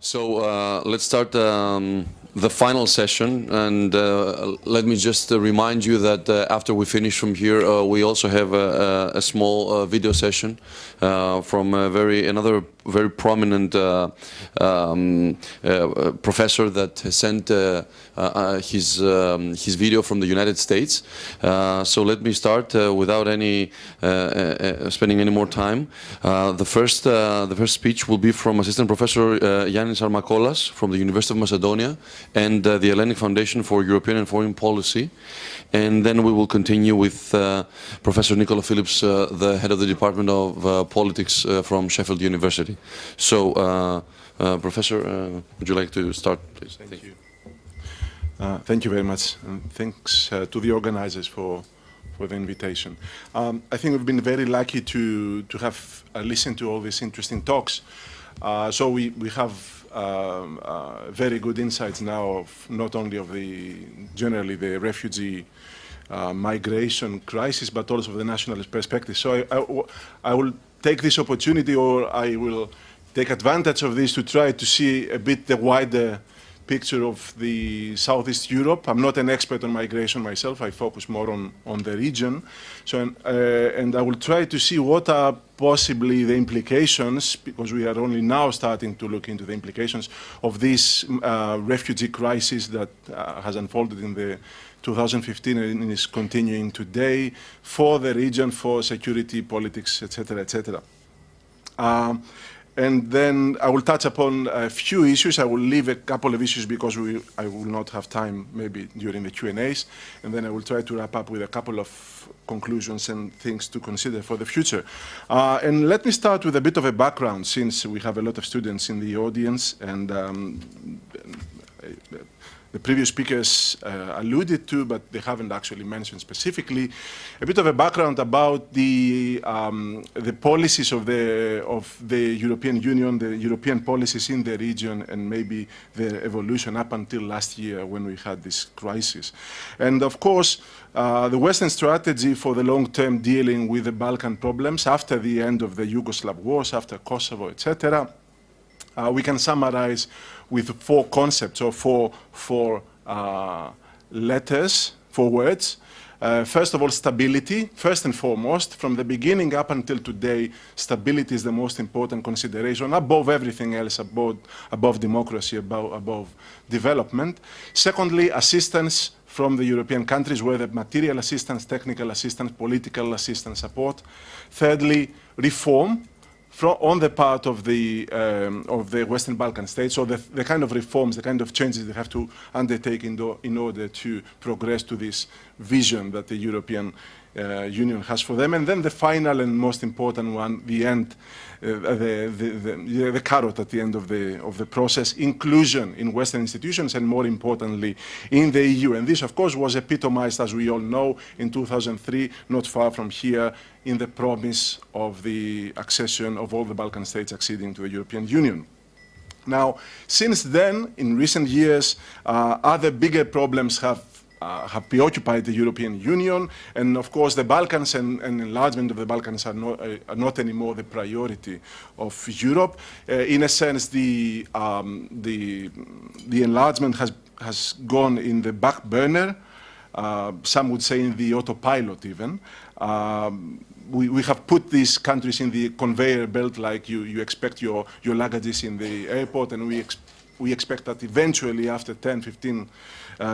So let's start the final session, and let me just remind you that after we finish from here, we also have a small video session from another very prominent professor that has sent his video from the United States. So let me start without spending any more time. The first speech will be from Assistant Professor Yannis Armakolas from the University of Macedonia and the Hellenic Foundation for European and Foreign Policy. And then we will continue with Professor Nicola Phillips, the head of the Department of Politics from Sheffield University. So, Professor, would you like to start, please? Thank you. Thank you very much, and thanks to the organizers for the invitation. I think we've been very lucky to have listened to all these interesting talks. So we have very good insights now of not only of generally the refugee migration crisis, but also of the nationalist perspective. So I will take this opportunity, or I will take advantage of this to try to see a bit the wider picture of the Southeast Europe. I'm not an expert on migration myself. I focus more on the region. So, and I will try to see what are possibly the implications, because we are only now starting to look into the implications of this refugee crisis that has unfolded in the 2015 and is continuing today for the region, for security, politics, etc., etc. And then I will touch upon a few issues. I will leave a couple of issues because I will not have time maybe during the Q&As. And then I will try to wrap up with a couple of conclusions and things to consider for the future. And let me start with a bit of a background, since we have a lot of students in the audience. And the previous speakers alluded to, but they haven't actually mentioned specifically, a bit of a background about the policies of the European Union, the European policies in the region, and maybe their evolution up until last year when we had this crisis. And of course, the Western strategy for the long-term dealing with the Balkan problems after the end of the Yugoslav wars, after Kosovo, etc., we can summarize with four concepts, or four letters, four words. First of all, stability. First and foremost, from the beginning up until today, stability is the most important consideration, above everything else, above democracy, above development. Secondly, assistance from the European countries, whether material assistance, technical assistance, political assistance, support. Thirdly, reform on the part of the Western Balkan states, so the kind of reforms, the kind of changes they have to undertake in order to progress to this vision that the European Union has for them. And then the final and most important one, the end, the carrot at the end of the process, inclusion in Western institutions, and more importantly, in the EU. And this, of course, was epitomized, as we all know, in 2003, not far from here, in the promise of the accession of all the Balkan states acceding to the European Union. Now, since then, in recent years, other bigger problems have preoccupied the European Union, and of course the Balkans and enlargement of the Balkans are not anymore the priority of Europe. In a sense, the enlargement has gone in the back burner. Some would say in the autopilot even. We have put these countries in the conveyor belt, like you expect your luggages in the airport, and we expect that eventually, after 10, 15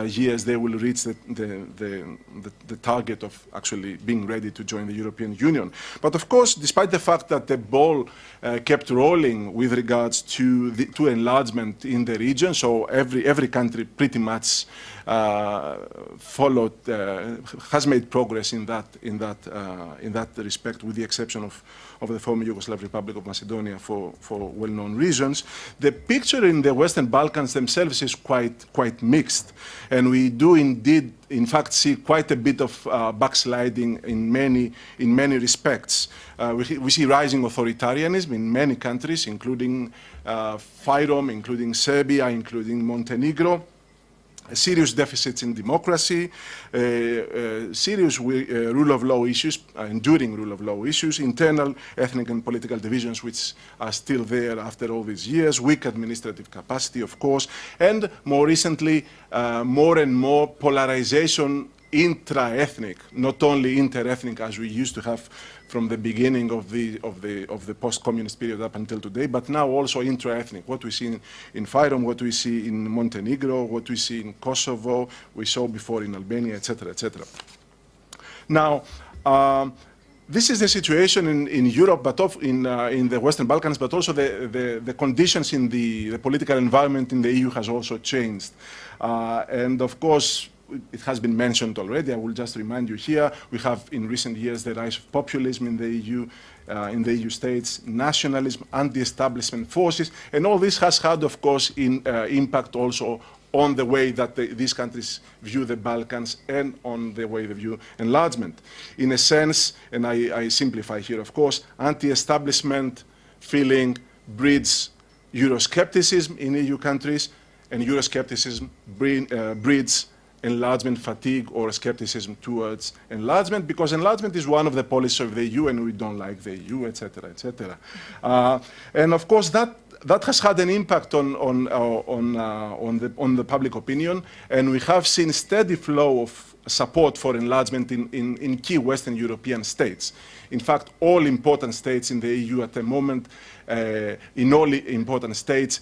years, they will reach the target of actually being ready to join the European Union. But of course, despite the fact that the ball kept rolling with regards to enlargement in the region, so every country pretty much followed, has made progress in that respect, with the exception of the former Yugoslav Republic of Macedonia for well-known reasons. The picture in the Western Balkans themselves is quite mixed, and we do indeed, in fact, see quite a bit of backsliding in many respects. We see rising authoritarianism in many countries, including FYROM, including Serbia, including Montenegro. serious deficits in democracy, serious rule of law issues, enduring rule of law issues, internal ethnic and political divisions which are still there after all these years, weak administrative capacity, of course, and more recently, more and more polarization intra-ethnic, not only inter-ethnic as we used to have from the beginning of the post-communist period up until today, but now also intra-ethnic. What we see in Fyrom, what we see in Montenegro, what we see in Kosovo, we saw before in Albania, etc., etc. Now, this is the situation in Europe, but in the Western Balkans, but also the conditions in the political environment in the EU has also changed. And of course, it has been mentioned already. I will just remind you here, we have in recent years the rise of populism in the EU states, nationalism, anti-establishment forces, and all this has had, of course, impact also on the way that these countries view the Balkans and on the way they view enlargement. In a sense, and I simplify here, of course, anti-establishment feeling breeds Euroscepticism in EU countries, and Euroscepticism breeds enlargement fatigue or skepticism towards enlargement, because enlargement is one of the policies of the EU and we don't like the EU, etc., etc. And of course that has had an impact on the public opinion, and we have seen steady flow of support for enlargement in key Western European states. In fact, all important states in the EU at the moment, in all important states,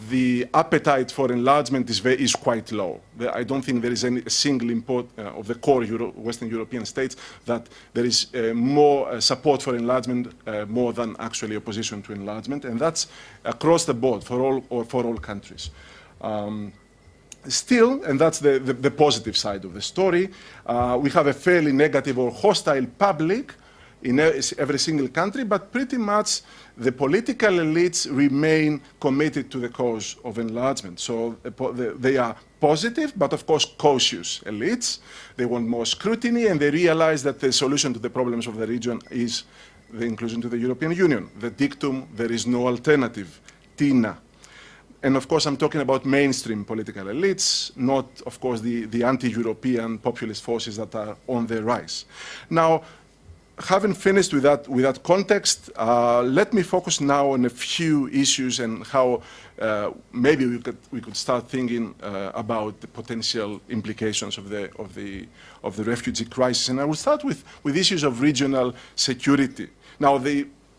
the appetite for enlargement is quite low. I don't think there is any single of the core Western European states that there is more support for enlargement more than actually opposition to enlargement, and that's across the board for all countries. Still, and that's the positive side of the story, we have a fairly negative or hostile public in every single country, but pretty much the political elites remain committed to the cause of enlargement. So they are positive, but of course cautious elites. They want more scrutiny, and they realize that the solution to the problems of the region is the inclusion to the European Union. The dictum, there is no alternative, TINA. And of course I'm talking about mainstream political elites, not of course the anti-European populist forces that are on the rise. Now, having finished with that context, let me focus now on a few issues and how maybe we could start thinking about the potential implications of the refugee crisis. And I will start with issues of regional security. Now,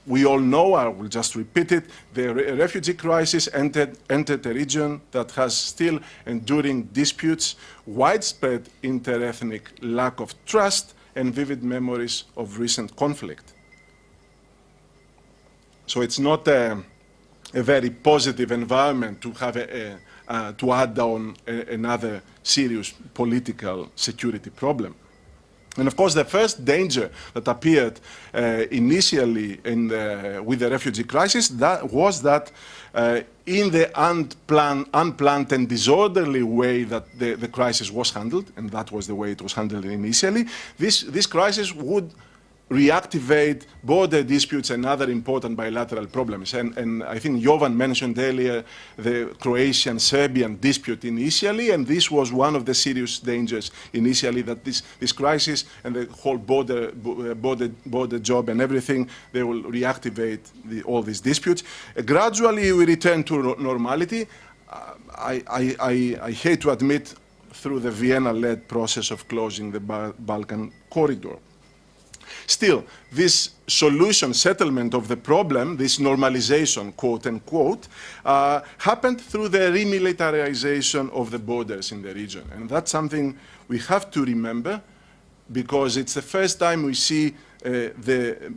we all know, I will just repeat it, the refugee crisis entered a region that has still enduring disputes, widespread inter-ethnic lack of trust, and vivid memories of recent conflict. So it's not a very positive environment to have to add on another serious political security problem. And of course, the first danger that appeared initially with the refugee crisis was that in the unplanned and disorderly way that the crisis was handled, and that was the way it was handled initially, this crisis would reactivate border disputes and other important bilateral problems. And I think Jovan mentioned earlier the Croatian-Serbian dispute initially, and this was one of the serious dangers initially, that this crisis and the whole border job and everything, they will reactivate all these disputes. Gradually we return to normality. I hate to admit, through the Vienna-led process of closing the Balkan corridor. Still, this solution, settlement of the problem, this normalization, quote unquote, happened through the remilitarization of the borders in the region. And that's something we have to remember, because it's the first time we see the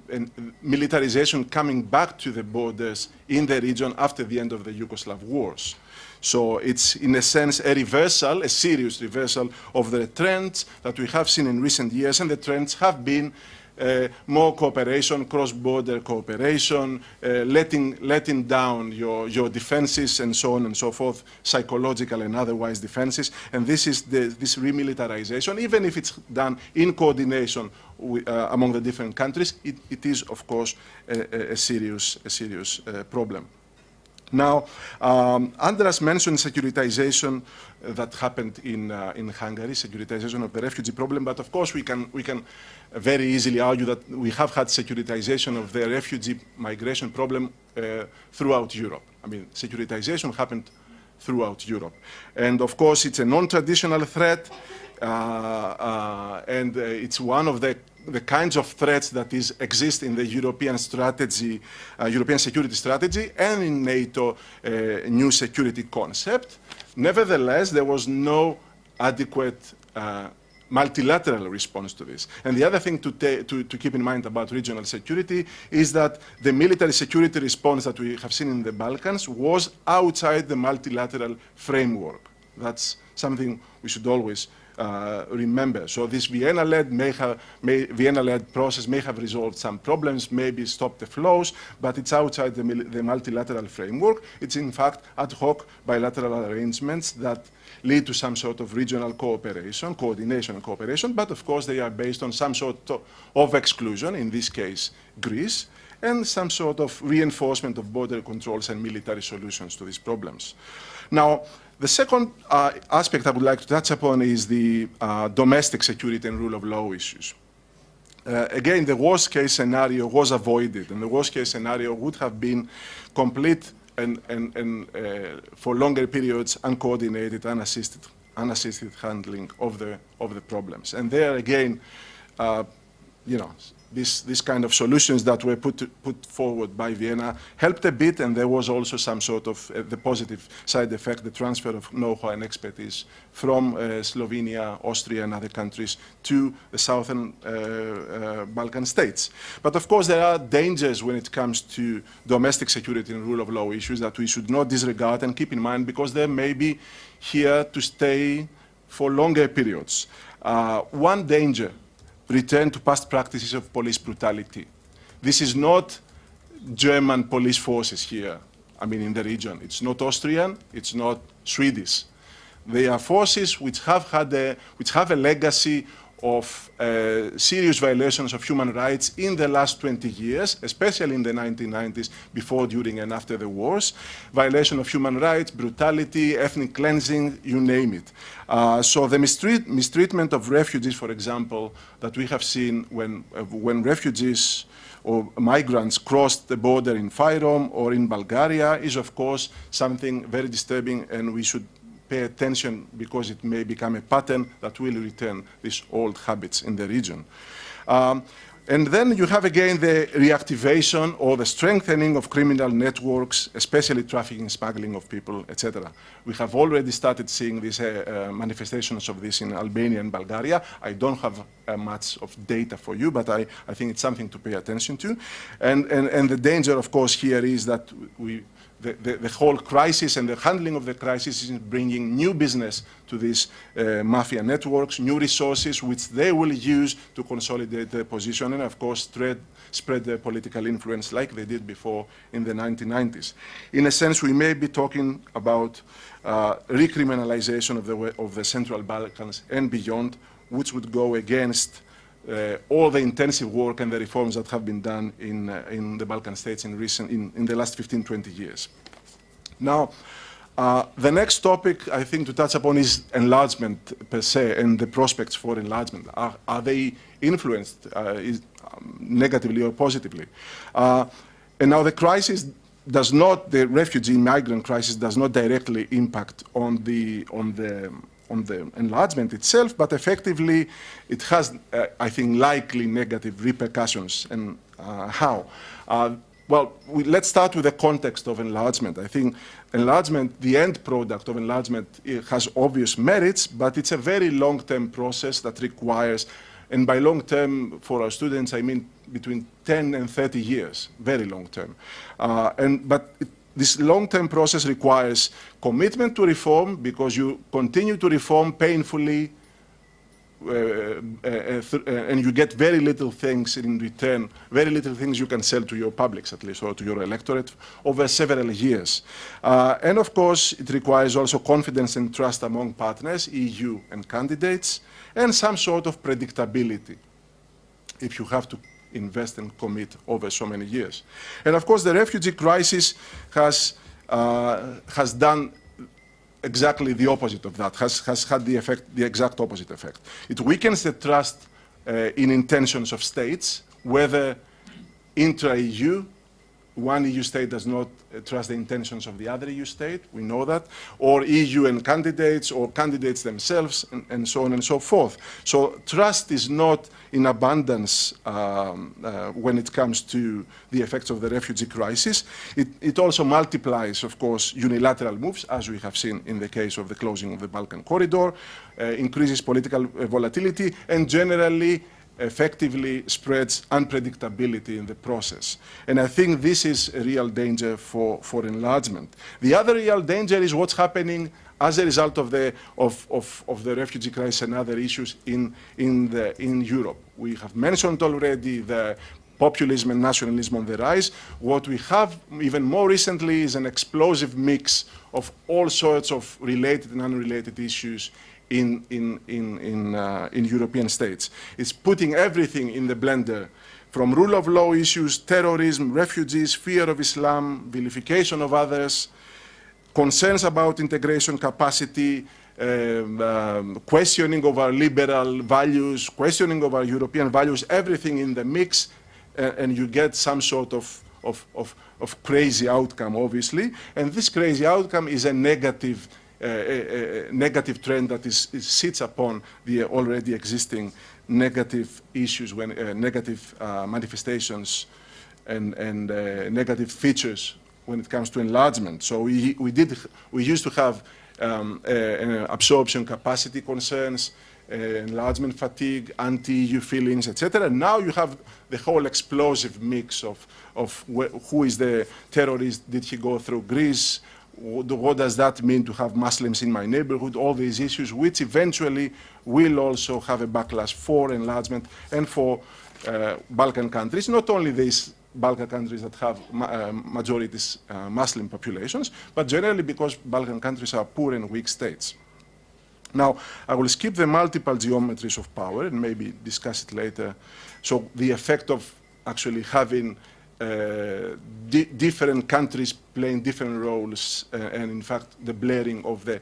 militarization coming back to the borders in the region after the end of the Yugoslav wars. So it's, in a sense, a reversal, a serious reversal of the trends that we have seen in recent years, and the trends have been more cooperation, cross-border cooperation, letting down your defenses and so on and so forth, psychological and otherwise defenses. And this is this remilitarization, even if it's done in coordination among the different countries, it is, of course, a serious problem. Now, Andras mentioned securitization that happened in Hungary, securitization of the refugee problem, but of course we can very easily argue that we have had securitization of the refugee migration problem throughout Europe. I mean, securitization happened throughout Europe. And of course, it's a non-traditional threat, and it's one of the kinds of threats that exist in the European strategy, European security strategy, and in NATO new security concept. Nevertheless, there was no adequate multilateral response to this. And the other thing to keep in mind about regional security is that the military security response that we have seen in the Balkans was outside the multilateral framework. That's something we should always remember. So this Vienna-led process may have resolved some problems, maybe stopped the flows, but it's outside the multilateral framework. It's in fact ad hoc bilateral arrangements that lead to some sort of regional cooperation, coordination and cooperation, but of course they are based on some sort of exclusion, in this case Greece, and some sort of reinforcement of border controls and military solutions to these problems. Now, the second aspect I would like to touch upon is the domestic security and rule of law issues. Again, the worst case scenario was avoided, and the worst case scenario would have been complete and for longer periods uncoordinated, unassisted handling of the problems. And there again, you know, this kind of solutions that were put forward by Vienna helped a bit, and there was also some sort of the positive side effect, the transfer of know-how and expertise from Slovenia, Austria, and other countries to the southern Balkan states. But of course, there are dangers when it comes to domestic security and rule of law issues that we should not disregard and keep in mind, because they may be here to stay for longer periods. One danger: return to past practices of police brutality. This is not German police forces here, I mean in the region. It's not Austrian, it's not Swedish. They are forces which have a legacy of serious violations of human rights in the last 20 years, especially in the 1990s, before, during, and after the wars. Violation of human rights, brutality, ethnic cleansing, you name it. So the mistreatment of refugees, for example, that we have seen when refugees or migrants crossed the border in Fyrom or in Bulgaria is, of course, something very disturbing, and we should pay attention, because it may become a pattern that will return these old habits in the region. And then you have again the reactivation or the strengthening of criminal networks, especially trafficking, smuggling of people, etc. We have already started seeing these manifestations of this in Albania and Bulgaria. I don't have much of data for you, but I think it's something to pay attention to. And the danger, of course, here is that the whole crisis and the handling of the crisis is bringing new business to these mafia networks, new resources which they will use to consolidate their position and, of course, spread their political influence like they did before in the 1990s. In a sense, we may be talking about recriminalization of the Central Balkans and beyond, which would go against all the intensive work and the reforms that have been done in the Balkan states in the last 15, 20 years. Now, the next topic I think to touch upon is enlargement per se and the prospects for enlargement. Are they influenced negatively or positively? And now the crisis does not, the refugee migrant crisis does not directly impact on the enlargement itself, but effectively it has, I think, likely negative repercussions. And how? Well, let's start with the context of enlargement. I think enlargement, the end product of enlargement, it has obvious merits, but it's a very long-term process that requires, and by long-term for our students, I mean between 10 and 30 years, very long-term. This long-term process requires commitment to reform, because you continue to reform painfully and you get very little things in return, very little things you can sell to your publics, at least, or to your electorate over several years. And of course, it requires also confidence and trust among partners, EU and candidates, and some sort of predictability if you have to invest and commit over so many years. And of course, the refugee crisis has has done exactly the opposite of that, has had the exact opposite effect. It weakens the trust in intentions of states, whether intra-EU, one EU state does not trust the intentions of the other EU state, we know that, or EU and candidates, or candidates themselves, and so on and so forth. So trust is not in abundance when it comes to the effects of the refugee crisis. It also multiplies, of course, unilateral moves, as we have seen in the case of the closing of the Balkan corridor, increases political volatility, and generally effectively spreads unpredictability in the process. And I think this is a real danger for enlargement. The other real danger is what's happening as a result of the refugee crisis and other issues in Europe. We have mentioned already the populism and nationalism on the rise. What we have even more recently is an explosive mix of all sorts of related and unrelated issues in European states. It's putting everything in the blender, from rule of law issues, terrorism, refugees, fear of Islam, vilification of others, concerns about integration capacity, questioning of our liberal values, questioning of our European values, everything in the mix, and you get some sort of crazy outcome, obviously. And this crazy outcome is a negative trend that sits upon the already existing negative issues, negative manifestations and negative features when it comes to enlargement. So we used to have absorption capacity concerns, enlargement fatigue, anti-EU feelings, etc. Now you have the whole explosive mix of who is the terrorist, did he go through Greece, what does that mean to have Muslims in my neighborhood, all these issues, which eventually will also have a backlash for enlargement and for Balkan countries, not only these Balkan countries that have majorities Muslim populations, but generally because Balkan countries are poor and weak states. Now, I will skip the multiple geometries of power and maybe discuss it later. So the effect of actually having different countries playing different roles, and in fact the blurring of the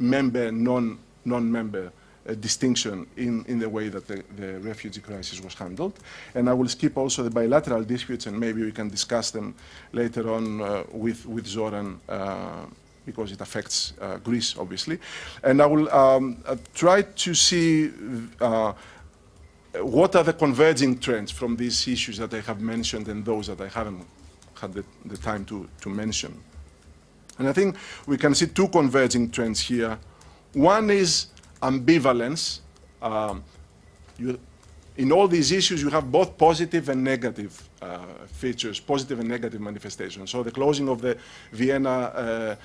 member non-member distinction in the way that the refugee crisis was handled. And I will skip also the bilateral disputes, and maybe we can discuss them later on with Zoran, because it affects Greece, obviously. And I will try to see what are the converging trends from these issues that I have mentioned and those that I haven't had the time to mention. And I think we can see two converging trends here. One is ambivalence. In all these issues, you have both positive and negative features, positive and negative manifestations. So the closing of the Vienna-led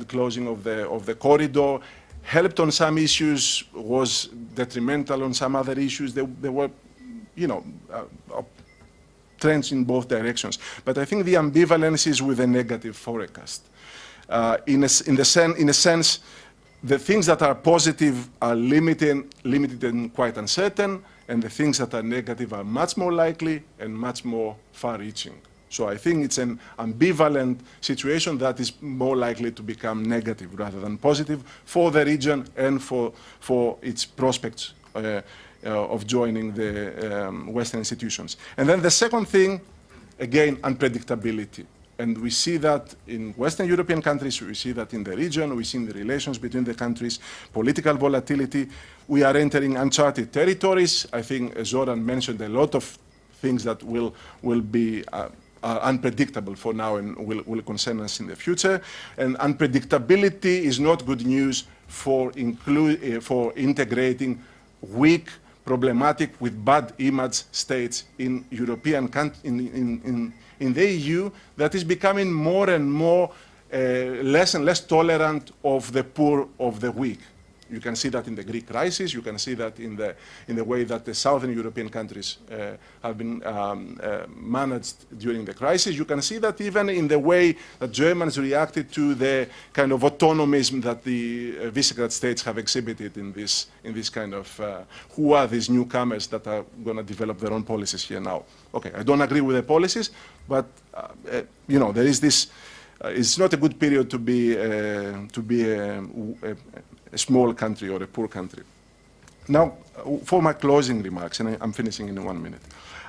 closing of the corridor helped on some issues, was detrimental on some other issues. There were, trends in both directions. But I think the ambivalence is with a negative forecast. In a sense, the things that are positive are limited and quite uncertain, and the things that are negative are much more likely and much more far-reaching. So I think it's an ambivalent situation that is more likely to become negative rather than positive for the region and for its prospects of joining the Western institutions. And then the second thing, again, unpredictability. And we see that in Western European countries, we see that in the region, we see in the relations between the countries, political volatility. We are entering uncharted territories. I think Zoran mentioned a lot of things that will be unpredictable for now and will concern us in the future. And unpredictability is not good news for integrating weak, problematic, with bad image states in in the EU that is becoming more and more less and less tolerant of the poor, of the weak. You can see that in the Greek crisis. You can see that in the way that the southern European countries have been managed during the crisis. You can see that even in the way that Germans reacted to the kind of autonomism that the Visegrad states have exhibited in this kind of who are these newcomers that are going to develop their own policies here now. Okay, I don't agree with the policies, but there is this it's not a good period to be a small country or a poor country. Now, for my closing remarks, and I'm finishing in 1 minute.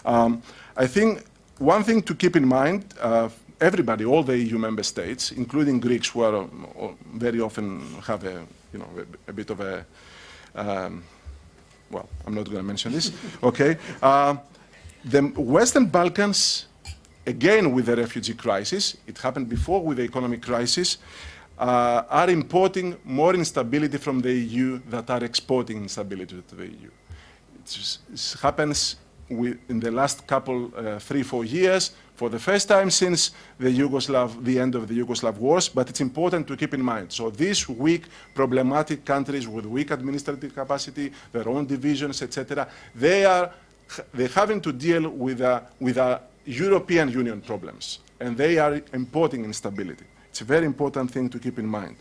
I think one thing to keep in mind, everybody, all the EU member states, including Greeks, who are very often have a bit of a, well, I'm not going to mention this, okay? The Western Balkans, again with the refugee crisis, it happened before with the economic crisis, are importing more instability from the EU that are exporting instability to the EU. It happens in the last couple, 3-4 years, for the first time since the end of the Yugoslav wars, but it's important to keep in mind. So these weak, problematic countries with weak administrative capacity, their own divisions, etc., they're having to deal with European Union problems, and they are importing instability. It's a very important thing to keep in mind.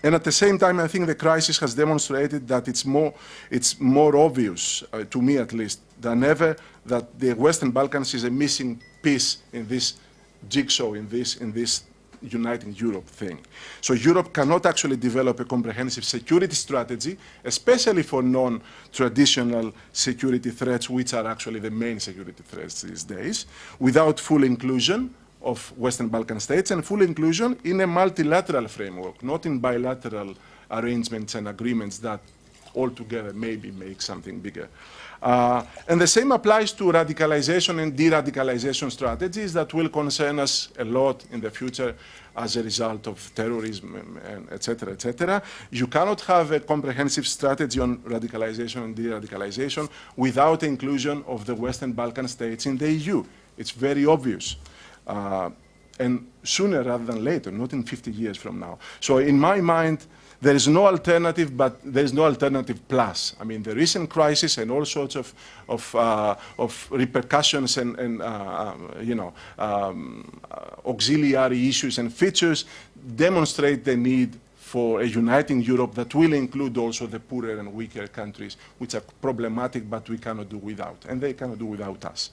And at the same time, I think the crisis has demonstrated that it's more obvious, to me at least, than ever, that the Western Balkans is a missing piece in this jigsaw, in this uniting Europe thing. So Europe cannot actually develop a comprehensive security strategy, especially for non-traditional security threats, which are actually the main security threats these days, without full inclusion of Western Balkan states and full inclusion in a multilateral framework, not in bilateral arrangements and agreements that altogether maybe make something bigger. And the same applies to radicalization and de-radicalization strategies that will concern us a lot in the future as a result of terrorism, and et cetera, et cetera. You cannot have a comprehensive strategy on radicalization and de-radicalization without inclusion of the Western Balkan states in the EU. It's very obvious. And sooner rather than later, not in 50 years from now. So in my mind, there is no alternative, but there is no alternative plus. I mean, the recent crisis and all sorts of repercussions and auxiliary issues and features demonstrate the need for a uniting Europe that will include also the poorer and weaker countries, which are problematic, but we cannot do without, and they cannot do without us.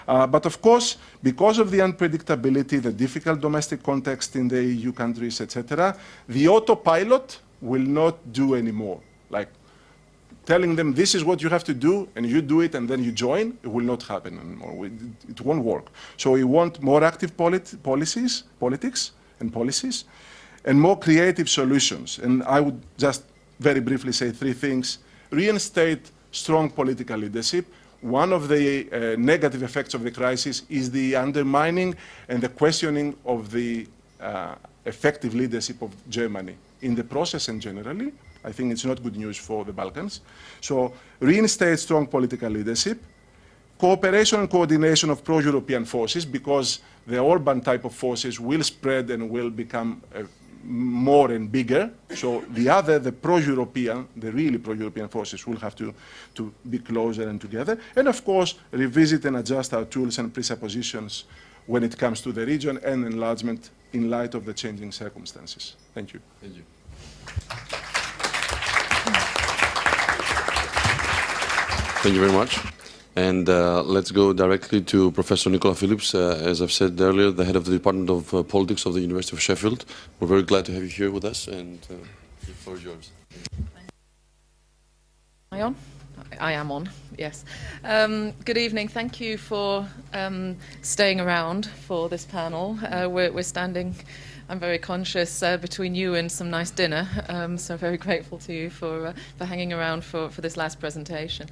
But of course, because of the unpredictability, the difficult domestic context in the EU countries, etc., the autopilot will not do anymore. Like telling them this is what you have to do, and you do it, and then you join, it will not happen anymore. It won't work. So we want more active politics, and policies, and more creative solutions. And I would just very briefly say 3 things. Reinstate strong political leadership. One of the negative effects of the crisis is the undermining and the questioning of the effective leadership of Germany in the process and generally. I think it's not good news for the Balkans. So reinstate strong political leadership. Cooperation and coordination of pro-European forces, because the Orban type of forces will spread and will become more and bigger. So the pro-European, the really pro-European forces will have to be closer and together. And of course, revisit and adjust our tools and presuppositions when it comes to the region and enlargement in light of the changing circumstances. Thank you. Thank you. Thank you very much. And let's go directly to Professor Nicola Phillips, as I've said earlier, the head of the Department of Politics of the University of Sheffield. We're very glad to have you here with us, and the floor is yours. Am I on? I am on, yes. Good evening. Thank you for staying around for this panel. We're standing, I'm very conscious, between you and some nice dinner, so very grateful to you for hanging around for this last presentation.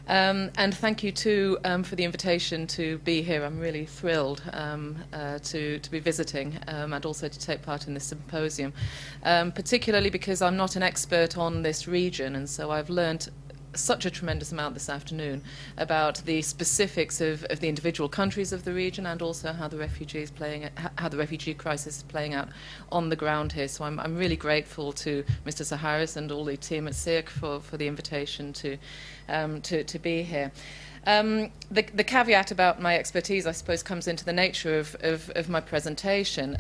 And thank you too for the invitation to be here. I'm really thrilled to be visiting and also to take part in this symposium, particularly because I'm not an expert on this region, and so I've learned such a tremendous amount this afternoon about the specifics of the individual countries of the region and also how the refugee crisis is playing out on the ground here. So I'm really grateful to Mr. Zaharis and all the team at SIRC for the invitation to be here. The caveat about my expertise, I suppose, comes into the nature of my presentation,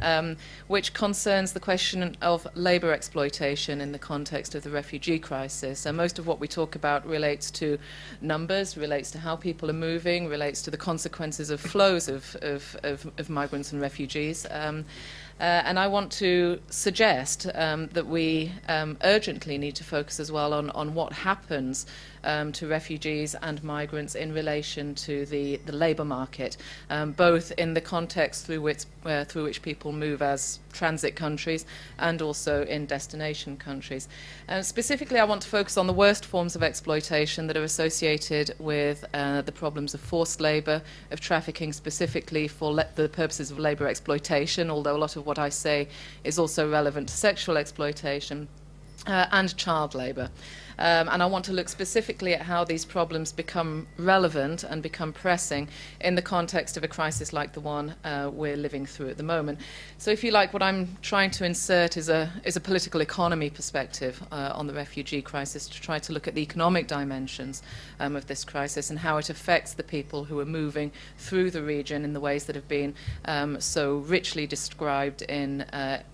which concerns the question of labour exploitation in the context of the refugee crisis. So most of what we talk about relates to numbers, relates to how people are moving, relates to the consequences of flows of migrants and refugees. And I want to suggest that we urgently need to focus as well on what happens to refugees and migrants in relation to the labour market, both in the context through which people move as transit countries and also in destination countries. Specifically, I want to focus on the worst forms of exploitation that are associated with the problems of forced labour, of trafficking specifically for the purposes of labour exploitation, although a lot of what I say is also relevant to sexual exploitation, and child labour. And I want to look specifically at how these problems become relevant and become pressing in the context of a crisis like the one we're living through at the moment. So if you like, what I'm trying to insert is a political economy perspective on the refugee crisis, to try to look at the economic dimensions of this crisis and how it affects the people who are moving through the region in the ways that have been so richly described in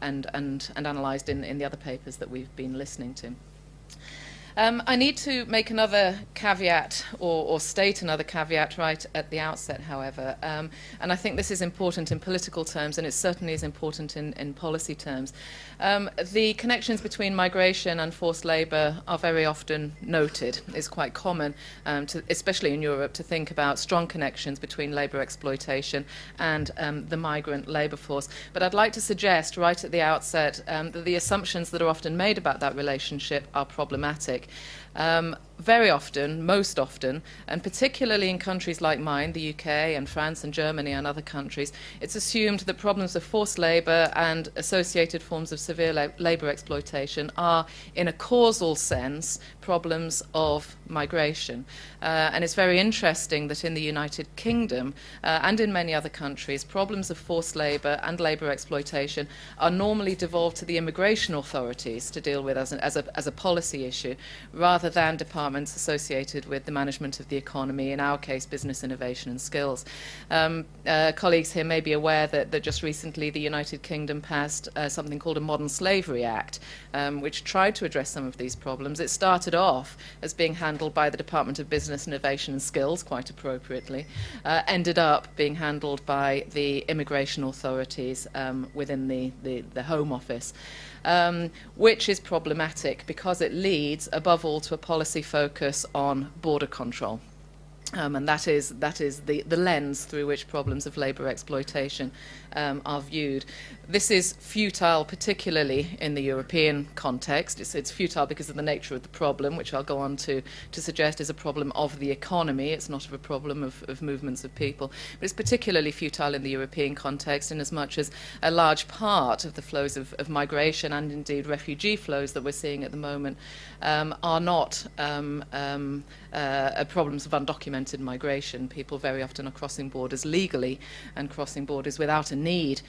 and analysed in the other papers that we've been listening to. I need to make another caveat or state another caveat right at the outset, however, and I think this is important in political terms, and it certainly is important in policy terms. The connections between migration and forced labour are very often noted. It's quite common, especially in Europe, to think about strong connections between labour exploitation and the migrant labour force. But I'd like to suggest right at the outset that the assumptions that are often made about that relationship are problematic. Very often, most often, and particularly in countries like mine, the UK and France and Germany and other countries, it's assumed that problems of forced labour and associated forms of severe labour exploitation are, in a causal sense, problems of migration. And it's very interesting that in the United Kingdom and in many other countries, problems of forced labour and labour exploitation are normally devolved to the immigration authorities to deal with as a policy issue, rather than departments associated with the management of the economy, in our case, business innovation and skills. Colleagues here may be aware that just recently the United Kingdom passed something called a Modern Slavery Act, which tried to address some of these problems. It started off as being handled by the Department of Business Innovation and Skills, quite appropriately, ended up being handled by the immigration authorities within the Home Office. Which is problematic because it leads, above all, to a policy focus on border control. And that is the lens through which problems of labour exploitation are viewed. This is futile, particularly in the European context. It's futile because of the nature of the problem, which I'll go on to suggest is a problem of the economy. It's not a problem of movements of people. But it's particularly futile in the European context, in as much as a large part of the flows of migration and indeed refugee flows that we're seeing at the moment are not problems of undocumented migration. People very often are crossing borders legally and crossing borders without a need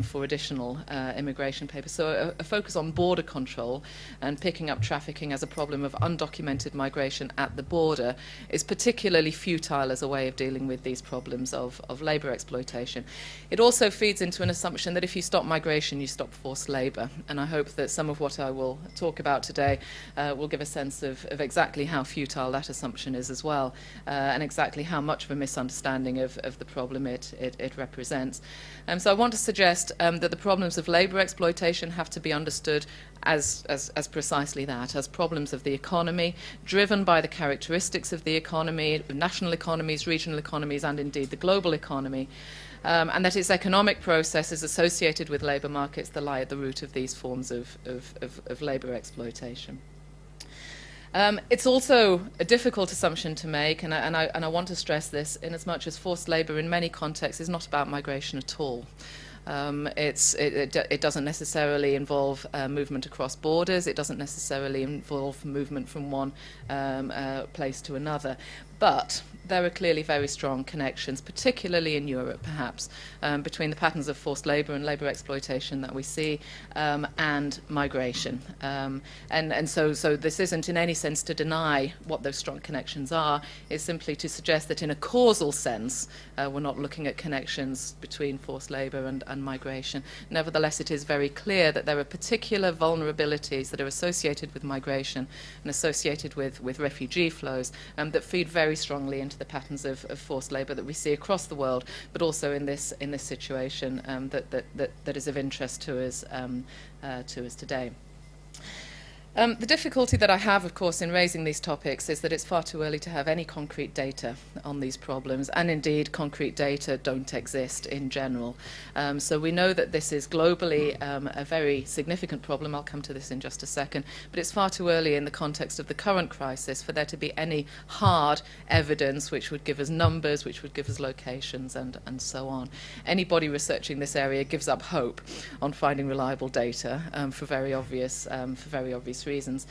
for additional immigration papers. So a focus on border control and picking up trafficking as a problem of undocumented migration at the border is particularly futile as a way of dealing with these problems of labour exploitation. It also feeds into an assumption that if you stop migration, you stop forced labour. And I hope that some of what I will talk about today will give a sense of exactly how futile that assumption is as well, and exactly how much of a misunderstanding of the problem it represents. So I want to suggest that the problems of labour exploitation have to be understood as precisely that, as problems of the economy, driven by the characteristics of the economy, national economies, regional economies, and indeed the global economy, and that its economic processes associated with labour markets that lie at the root of these forms of labour exploitation. It's also a difficult assumption to make, and I want to stress this, in as much as forced labour in many contexts is not about migration at all. It doesn't necessarily involve movement across borders. It doesn't necessarily involve movement from one place to another. But there are clearly very strong connections, particularly in Europe, perhaps, between the patterns of forced labour and labour exploitation that we see and migration. And so this isn't in any sense to deny what those strong connections are. It's simply to suggest that in a causal sense, we're not looking at connections between forced labour and migration. Nevertheless, it is very clear that there are particular vulnerabilities that are associated with migration and associated with refugee flows that feed very strongly into the patterns of forced labour that we see across the world, but also in this situation that is of interest to us today. The difficulty that I have, of course, in raising these topics is that it's far too early to have any concrete data on these problems, and indeed concrete data don't exist in general. So we know that this is globally a very significant problem. I'll come to this in just a second, but it's far too early in the context of the current crisis for there to be any hard evidence which would give us numbers, which would give us locations, and so on. Anybody researching this area gives up hope on finding reliable data for very obvious reasons.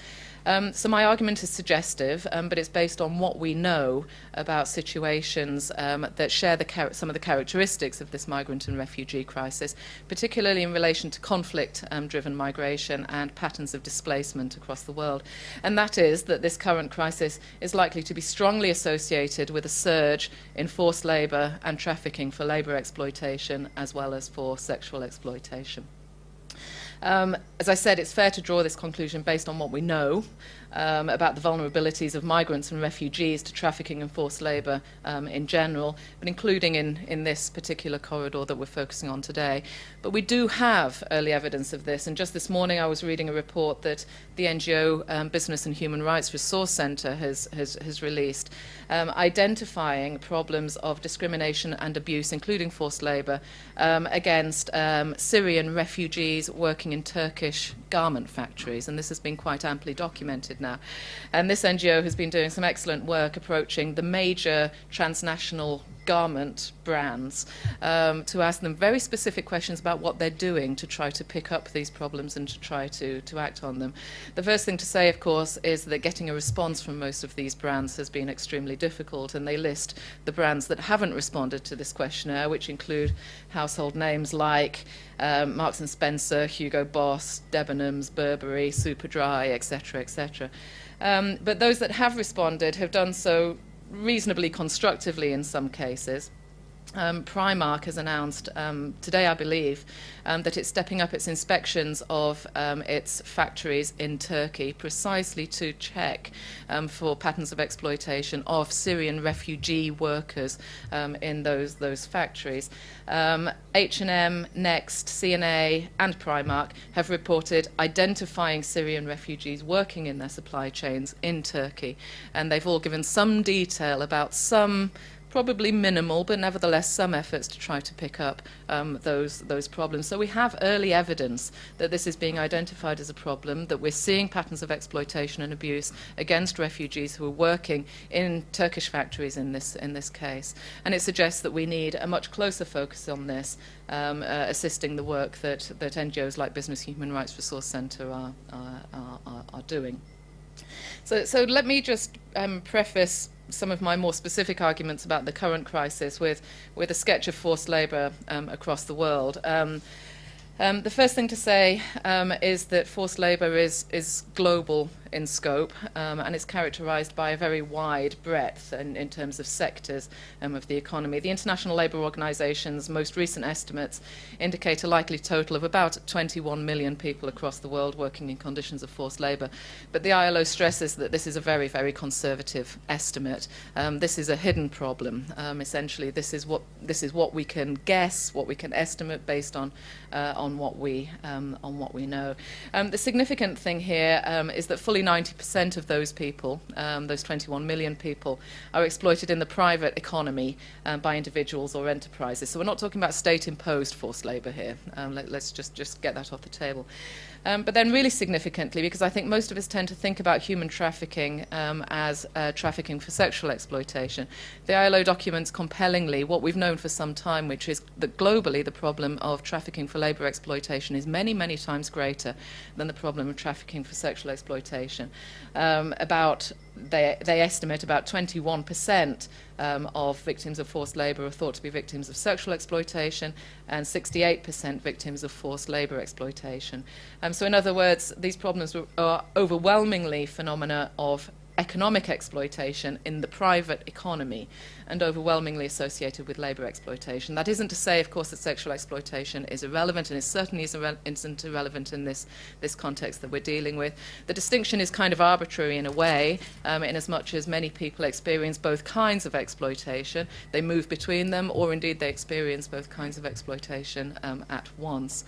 So my argument is suggestive, but it's based on what we know about situations that share some of the characteristics of this migrant and refugee crisis, particularly in relation to conflict-driven migration and patterns of displacement across the world. And that is that this current crisis is likely to be strongly associated with a surge in forced labour and trafficking for labour exploitation as well as for sexual exploitation. As I said, it's fair to draw this conclusion based on what we know about the vulnerabilities of migrants and refugees to trafficking and forced labour in general, but including in this particular corridor that we're focusing on today. But we do have early evidence of this, and just this morning I was reading a report that the NGO Business and Human Rights Resource Centre has released, identifying problems of discrimination and abuse, including forced labour, against Syrian refugees working in Turkish garment factories, and this has been quite amply documented now. And this NGO has been doing some excellent work approaching the major transnational garment brands to ask them very specific questions about what they're doing to try to pick up these problems and to try to act on them. The first thing to say, of course, is that getting a response from most of these brands has been extremely difficult, and they list the brands that haven't responded to this questionnaire, which include household names like Marks & Spencer, Hugo Boss, Debenhams, Burberry, Superdry, etc., etc. But those that have responded have done so reasonably constructively in some cases. Primark has announced today, I believe, that it's stepping up its inspections of its factories in Turkey precisely to check for patterns of exploitation of Syrian refugee workers in those factories. H&M, Next, C&A and Primark have reported identifying Syrian refugees working in their supply chains in Turkey, and they've all given some detail about some probably minimal, but nevertheless some efforts to try to pick up those problems. So we have early evidence that this is being identified as a problem, that we're seeing patterns of exploitation and abuse against refugees who are working in Turkish factories in this case. And it suggests that we need a much closer focus on this, assisting the work that NGOs like Business Human Rights Resource Centre are doing. So let me just preface some of my more specific arguments about the current crisis with a sketch of forced labour across the world. The first thing to say is that forced labour is global in scope, and it's characterised by a very wide breadth in terms of sectors of the economy. The International Labour Organization's most recent estimates indicate a likely total of about 21 million people across the world working in conditions of forced labour. But the ILO stresses that this is a very, very conservative estimate. This is a hidden problem. Essentially, this is what we can guess, what we can estimate based on what we know. The significant thing here is that fully 90% of those people, those 21 million people, are exploited in the private economy by individuals or enterprises. So we're not talking about state-imposed forced labour here. Let's just get that off the table. But then really significantly, because I think most of us tend to think about human trafficking as trafficking for sexual exploitation, the ILO documents compellingly what we've known for some time, which is that globally the problem of trafficking for labour exploitation is many, many times greater than the problem of trafficking for sexual exploitation. exploitation. They estimate about 21% of victims of forced labour are thought to be victims of sexual exploitation, and 68% victims of forced labour exploitation. So in other words, these problems are overwhelmingly phenomena of economic exploitation in the private economy, and overwhelmingly associated with labour exploitation. That isn't to say, of course, that sexual exploitation is irrelevant, and it certainly isn't irrelevant in this context that we're dealing with. The distinction is kind of arbitrary in a way, in as much as many people experience both kinds of exploitation. They move between them, or indeed they experience both kinds of exploitation at once.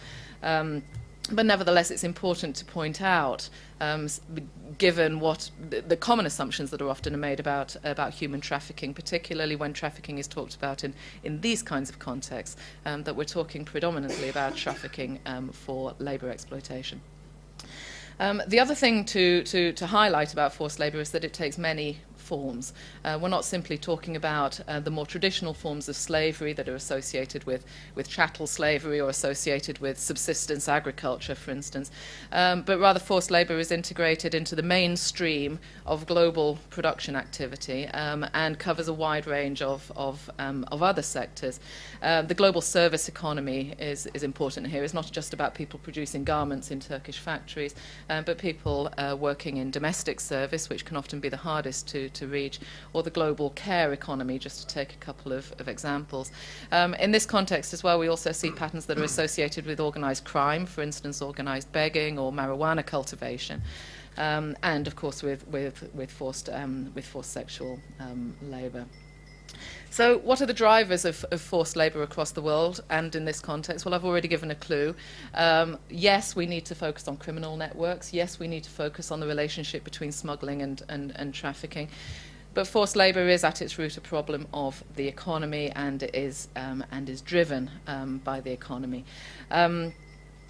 But nevertheless, it's important to point out, given what the common assumptions that are often made about human trafficking, particularly when trafficking is talked about in these kinds of contexts, that we're talking predominantly about trafficking for labour exploitation. The other thing to highlight about forced labour is that it takes many forms. We're not simply talking about the more traditional forms of slavery that are associated with chattel slavery or associated with subsistence agriculture, for instance, but rather forced labour is integrated into the mainstream of global production activity and covers a wide range of other sectors. The global service economy is important here. It's not just about people producing garments in Turkish factories, but people working in domestic service, which can often be the hardest to reach, or the global care economy, just to take a couple of examples. In this context as well, we also see patterns that are associated with organised crime, for instance, organised begging or marijuana cultivation, and of course with forced sexual labour. So what are the drivers of forced labour across the world and in this context? Well, I've already given a clue. Yes, we need to focus on criminal networks. Yes, we need to focus on the relationship between smuggling and trafficking. But forced labour is at its root a problem of the economy and is driven by the economy.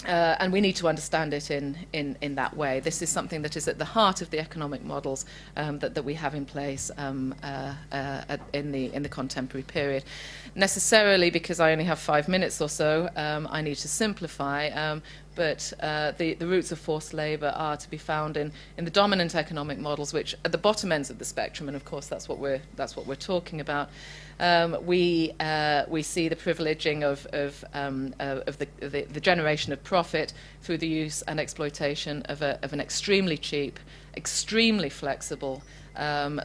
And we need to understand it in that way. This is something that is at the heart of the economic models that we have in place in the contemporary period. Necessarily, because I only have 5 minutes or so, I need to simplify. But the roots of forced labour are to be found in the dominant economic models, which are the bottom ends of the spectrum, and of course that's what we're talking about. We see the privileging of the generation of profit through the use and exploitation of an extremely cheap, extremely flexible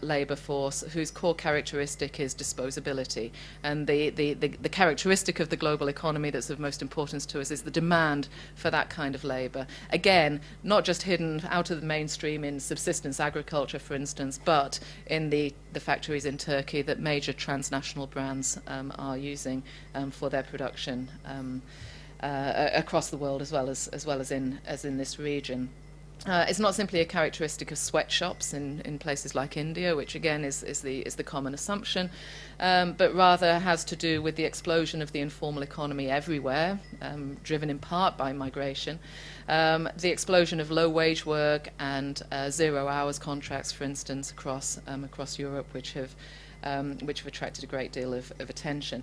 labour force whose core characteristic is disposability. And the characteristic of the global economy that's of most importance to us is the demand for that kind of labour. Again, not just hidden out of the mainstream in subsistence agriculture, for instance, but in the factories in Turkey that major transnational brands are using for their production across the world as well as in this region. It's not simply a characteristic of sweatshops in places like India, which again is the common assumption, but rather has to do with the explosion of the informal economy everywhere, driven in part by migration, the explosion of low-wage work and 0 hours contracts, for instance, across Europe, which have attracted a great deal of attention.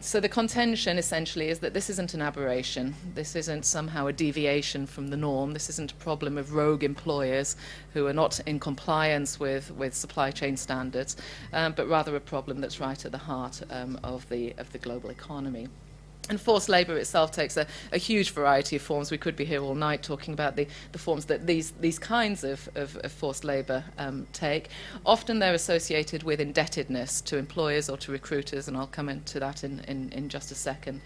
So the contention essentially is that this isn't an aberration. This isn't somehow a deviation from the norm. This isn't a problem of rogue employers who are not in compliance with supply chain standards, but rather a problem that's right at the heart of the global economy. And forced labour itself takes a huge variety of forms. We could be here all night talking about the forms that these kinds of forced labour take. Often they're associated with indebtedness to employers or to recruiters, and I'll come into that in just a second.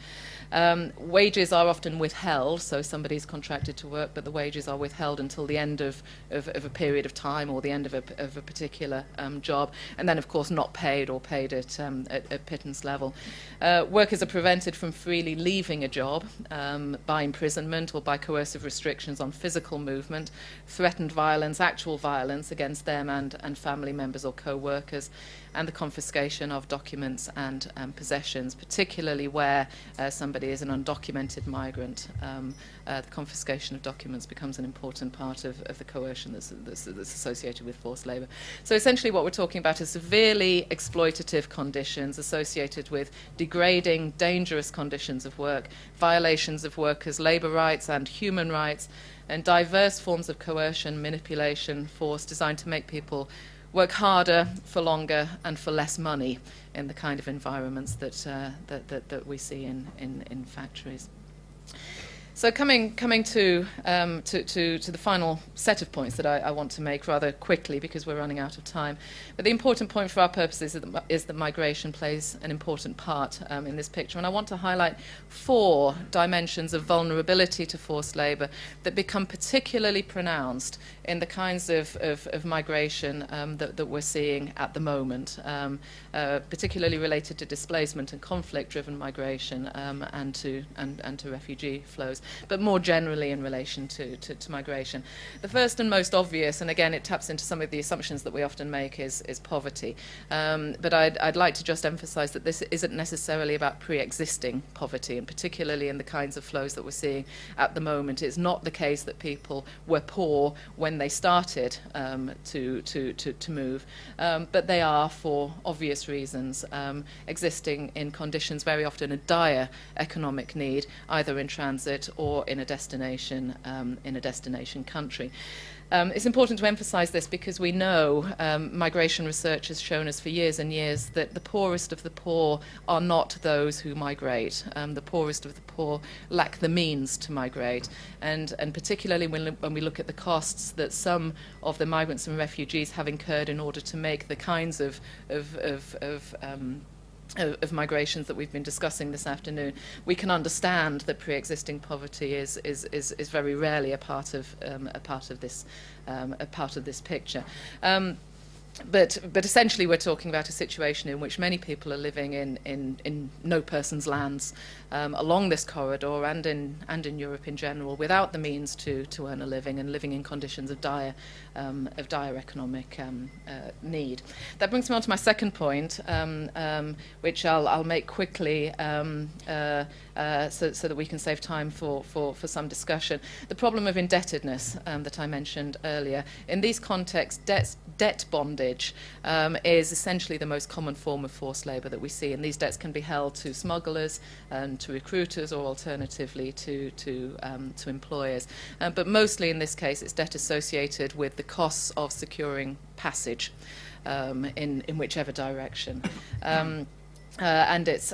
Wages are often withheld, so somebody's contracted to work, but the wages are withheld until the end of a period of time or the end of a particular job, and then, of course, not paid or paid at pittance level. Workers are prevented from freely leaving a job by imprisonment or by coercive restrictions on physical movement, threatened violence, actual violence against them and family members or co-workers. and the confiscation of documents and possessions, particularly where somebody is an undocumented migrant. The confiscation of documents becomes an important part of the coercion that's associated with forced labour. So essentially what we're talking about is severely exploitative conditions associated with degrading, dangerous conditions of work, violations of workers' labour rights and human rights, and diverse forms of coercion, manipulation, force designed to make people work harder, for longer, and for less money in the kind of environments that we see in factories. So coming to the final set of points that I want to make rather quickly because we're running out of time. But the important point for our purposes is that migration plays an important part in this picture. And I want to highlight 4 dimensions of vulnerability to forced labour that become particularly pronounced in the kinds of migration that we're seeing at the moment, particularly related to displacement and conflict-driven migration and to refugee flows, but more generally in relation to migration. The first and most obvious, and again it taps into some of the assumptions that we often make, is poverty. But I'd like to just emphasise that this isn't necessarily about pre-existing poverty, and particularly in the kinds of flows that we're seeing at the moment. It's not the case that people were poor when they started to move, but they are, for obvious reasons, existing in conditions very often of dire economic need, either in transit or in a destination country. It's important to emphasise this because we know migration research has shown us for years and years that the poorest of the poor are not those who migrate. The poorest of the poor lack the means to migrate, and particularly when we look at the costs that some of the migrants and refugees have incurred in order to make the kinds of migrations that we've been discussing this afternoon, we can understand that pre-existing poverty is very rarely a part of this picture. But essentially we're talking about a situation in which many people are living in no person's lands along this corridor and in Europe in general, without the means to earn a living and living in conditions of dire economic need. That brings me on to my second point, which I'll make quickly so that we can save time for some discussion. The problem of indebtedness that I mentioned earlier. In these contexts, debt bondage is essentially the most common form of forced labour that we see, and these debts can be held to smugglers and to recruiters, or alternatively to employers. But mostly in this case, it's debt associated with the costs of securing passage in whichever direction. And it's,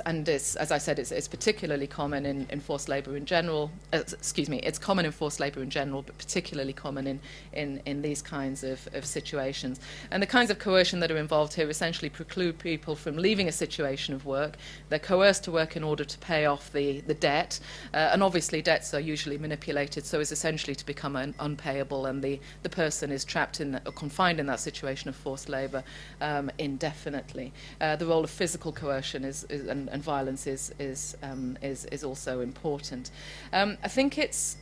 as I said, it's particularly common in forced labour in general. It's common in forced labour in general, but particularly common in these kinds of situations. And the kinds of coercion that are involved here essentially preclude people from leaving a situation of work. They're coerced to work in order to pay off the debt, and obviously debts are usually manipulated so as essentially to become unpayable, and the person is trapped in or confined in that situation of forced labour indefinitely. The role of physical coercion and violence is also important. I think it's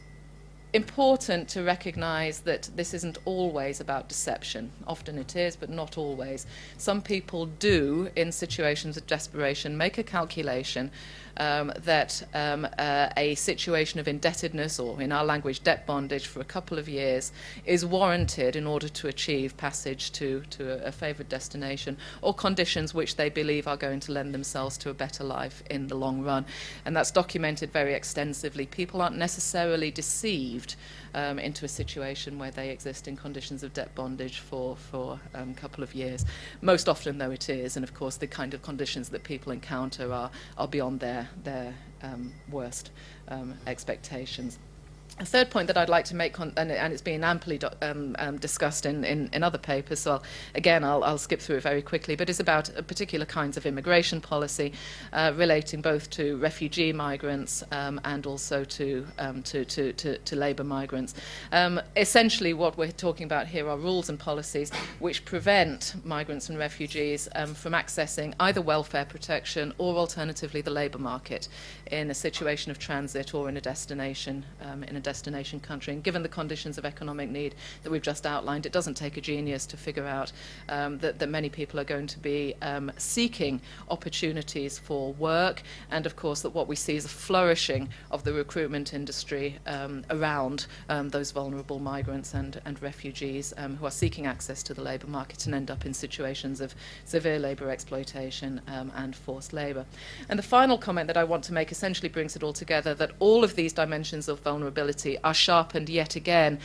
important to recognise that this isn't always about deception. Often it is, but not always. Some people do, in situations of desperation, make a calculation that a situation of indebtedness, or in our language, debt bondage, for a couple of years is warranted in order to achieve passage to a favoured destination, or conditions which they believe are going to lend themselves to a better life in the long run. And that's documented very extensively. People aren't necessarily deceived into a situation where they exist in conditions of debt bondage for a couple of years. Most often, though, it is, and of course the kind of conditions that people encounter are beyond their worst expectations. A third point that I'd like to make, and it's been amply discussed in other papers, so I'll skip through it very quickly, but it's about particular kinds of immigration policy relating both to refugee migrants and also to labour migrants. Essentially, what we're talking about here are rules and policies which prevent migrants and refugees from accessing either welfare protection or alternatively the labour market in a situation of transit or in a destination destination country. And given the conditions of economic need that we've just outlined, it doesn't take a genius to figure out that many people are going to be seeking opportunities for work, and of course that what we see is a flourishing of the recruitment industry around those vulnerable migrants and refugees who are seeking access to the labour market and end up in situations of severe labour exploitation and forced labour. And the final comment that I want to make essentially brings it all together, that all of these dimensions of vulnerability are sharpened yet again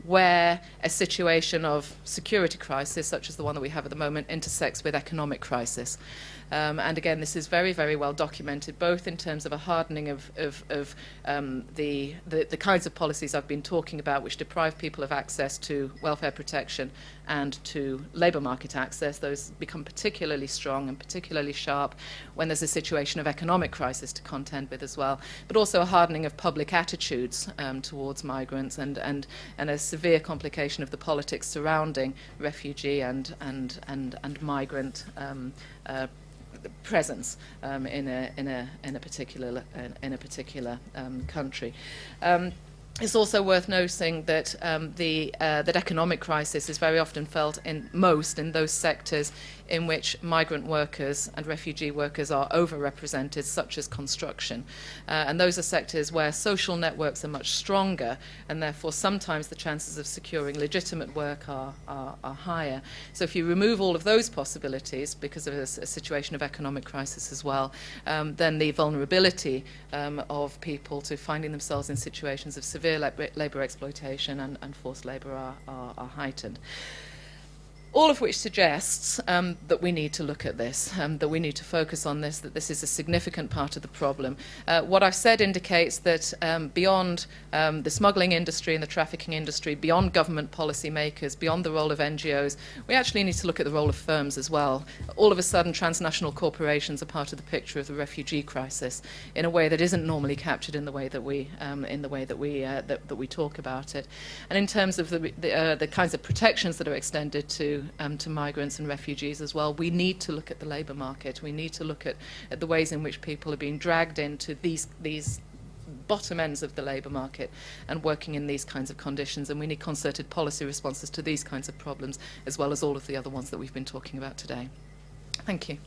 where a situation of security crisis, such as the one that we have at the moment, intersects with economic crisis. And again, this is very, very well documented, both in terms of a hardening of the kinds of policies I've been talking about, which deprive people of access to welfare protection and to labour market access. Those become particularly strong and particularly sharp when there's a situation of economic crisis to contend with as well, but also a hardening of public attitudes towards migrants and a severe complication of the politics surrounding refugee and migrant presence in a particular country. It's also worth noting that that economic crisis is very often felt in those sectors in which migrant workers and refugee workers are overrepresented, such as construction. And those are sectors where social networks are much stronger, and therefore sometimes the chances of securing legitimate work are higher. So if you remove all of those possibilities because of a situation of economic crisis as well, then the vulnerability of people to finding themselves in situations of severe labour exploitation and forced labour are heightened. All of which suggests that we need to look at this, that we need to focus on this, that this is a significant part of the problem. What I've said indicates that beyond the smuggling industry and the trafficking industry, beyond government policy makers, beyond the role of NGOs, we actually need to look at the role of firms as well. All of a sudden, transnational corporations are part of the picture of the refugee crisis in a way that isn't normally captured in the way that we talk about it. And in terms of the kinds of protections that are extended to migrants and refugees as well, we need to look at the labour market. We need to look at the ways in which people are being dragged into these bottom ends of the labour market and working in these kinds of conditions. And we need concerted policy responses to these kinds of problems, as well as all of the other ones that we've been talking about today. Thank you.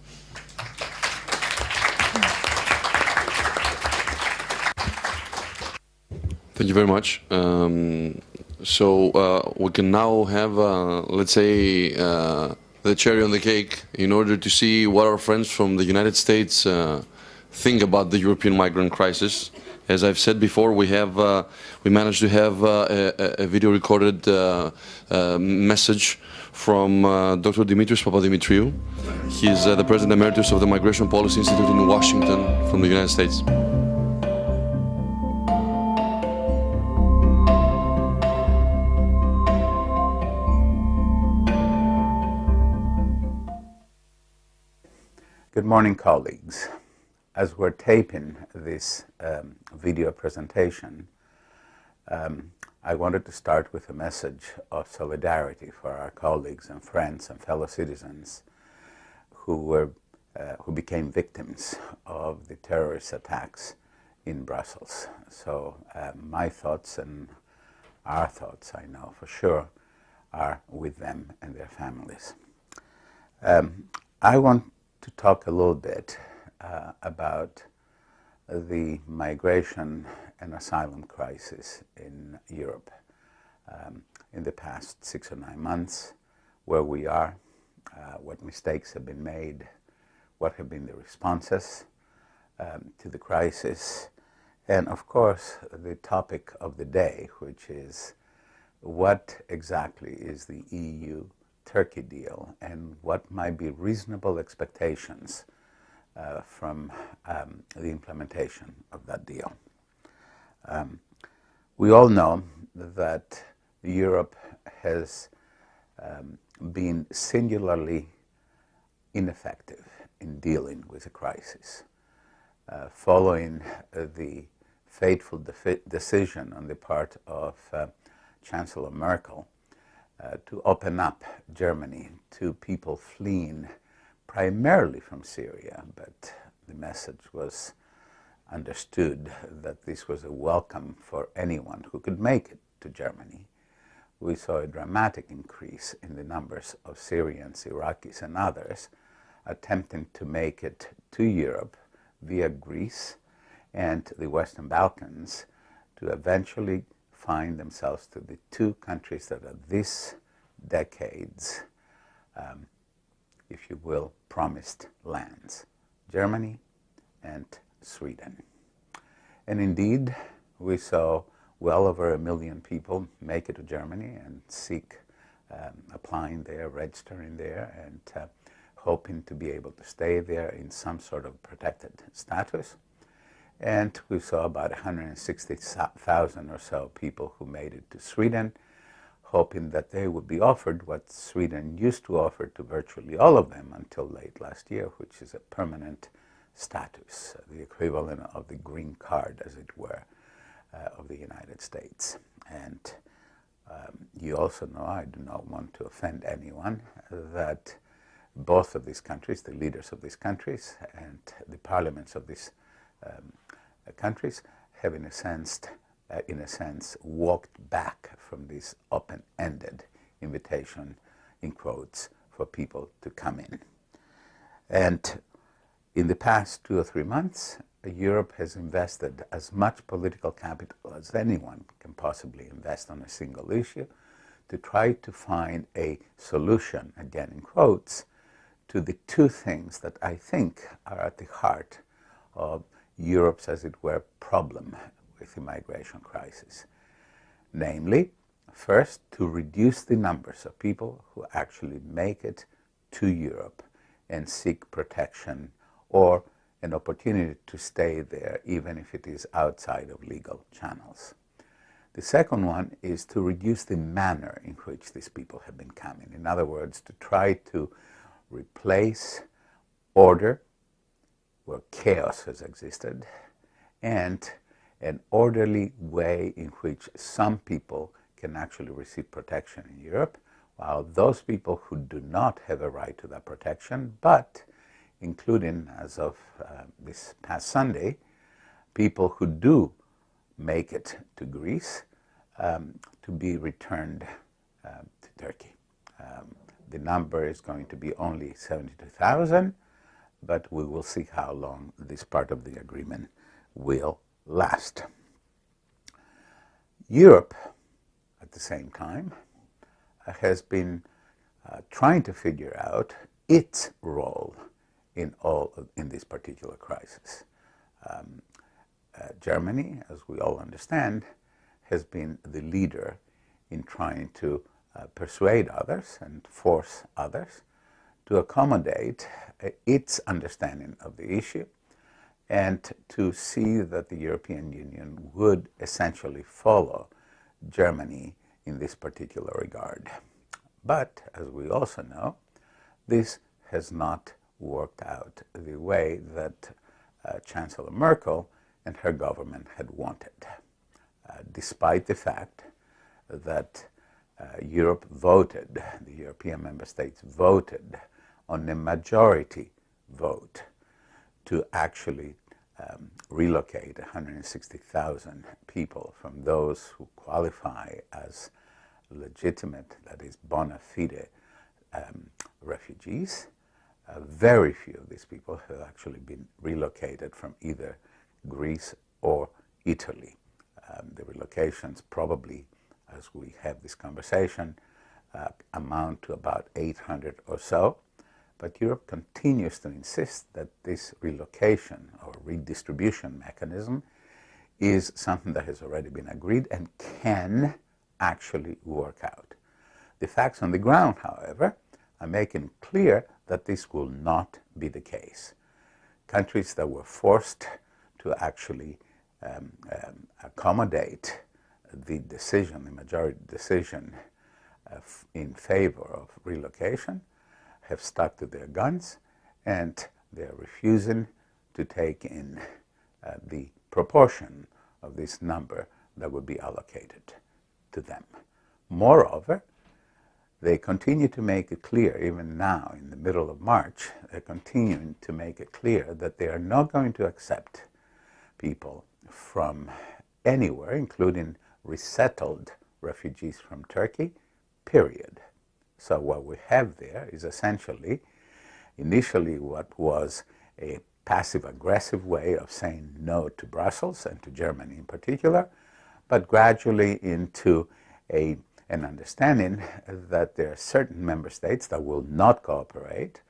Thank you very much. So we can now have, let's say, the cherry on the cake in order to see what our friends from the United States think about the European migrant crisis. As I've said before, we managed to have a video recorded message from Dr. Demeter Papadimitriou. He's the President Emeritus of the Migration Policy Institute in Washington from the United States. Good morning, colleagues. As we're taping this video presentation, I wanted to start with a message of solidarity for our colleagues and friends and fellow citizens who became victims of the terrorist attacks in Brussels. So my thoughts and our thoughts, I know for sure, are with them and their families. I want to talk a little bit about the migration and asylum crisis in Europe in the past 6 or 9 months, where we are, what mistakes have been made, what have been the responses to the crisis, and of course the topic of the day, which is what exactly is the EU-Turkey deal and what might be reasonable expectations from the implementation of that deal. We all know that Europe has been singularly ineffective in dealing with the crisis. Following the fateful decision on the part of Chancellor Merkel to open up Germany to people fleeing primarily from Syria, but the message was understood that this was a welcome for anyone who could make it to Germany, we saw a dramatic increase in the numbers of Syrians, Iraqis, and others attempting to make it to Europe via Greece and the Western Balkans to eventually find themselves to the two countries that are this decade's, if you will, promised lands, Germany and Sweden. And indeed, we saw well over 1 million people make it to Germany and seek applying there, registering there, and hoping to be able to stay there in some sort of protected status. And we saw about 160,000 or so people who made it to Sweden, hoping that they would be offered what Sweden used to offer to virtually all of them until late last year, which is a permanent status, the equivalent of the green card, as it were, of the United States. And you also know, I do not want to offend anyone, that both of these countries, the leaders of these countries and the parliaments of these countries, have in a sense walked back from this open-ended invitation, in quotes, for people to come in. And in the past 2 or 3 months, Europe has invested as much political capital as anyone can possibly invest on a single issue to try to find a solution, again in quotes, to the two things that I think are at the heart of Europe's, as it were, problem with the migration crisis. Namely, first, to reduce the numbers of people who actually make it to Europe and seek protection or an opportunity to stay there, even if it is outside of legal channels. The second one is to reduce the manner in which these people have been coming. In other words, to try to replace order where chaos has existed and an orderly way in which some people can actually receive protection in Europe, while those people who do not have a right to that protection, but including, as of this past Sunday, people who do make it to Greece, to be returned to Turkey. The number is going to be only 72,000, but we will see how long this part of the agreement will last. Europe, at the same time, has been trying to figure out its role in this particular crisis. Germany, as we all understand, has been the leader in trying to persuade others and force others to accommodate its understanding of the issue and to see that the European Union would essentially follow Germany in this particular regard. But, as we also know, this has not worked out the way that Chancellor Merkel and her government had wanted, despite the fact that Europe voted, the European member states voted on a majority vote to actually relocate 160,000 people from those who qualify as legitimate, that is bona fide, refugees. Very few of these people have actually been relocated from either Greece or Italy. The relocations probably, as we have this conversation, amount to about 800 or so. But Europe continues to insist that this relocation or redistribution mechanism is something that has already been agreed and can actually work out. The facts on the ground, however, are making clear that this will not be the case. Countries that were forced to actually accommodate the decision, the majority decision in favor of relocation, have stuck to their guns, and they're refusing to take in the proportion of this number that would be allocated to them. Moreover, they continue to make it clear, even now in the middle of March, they're continuing to make it clear that they are not going to accept people from anywhere, including resettled refugees from Turkey, period. So what we have there is essentially, initially what was a passive-aggressive way of saying no to Brussels and to Germany in particular, but gradually into an understanding that there are certain member states that will not cooperate,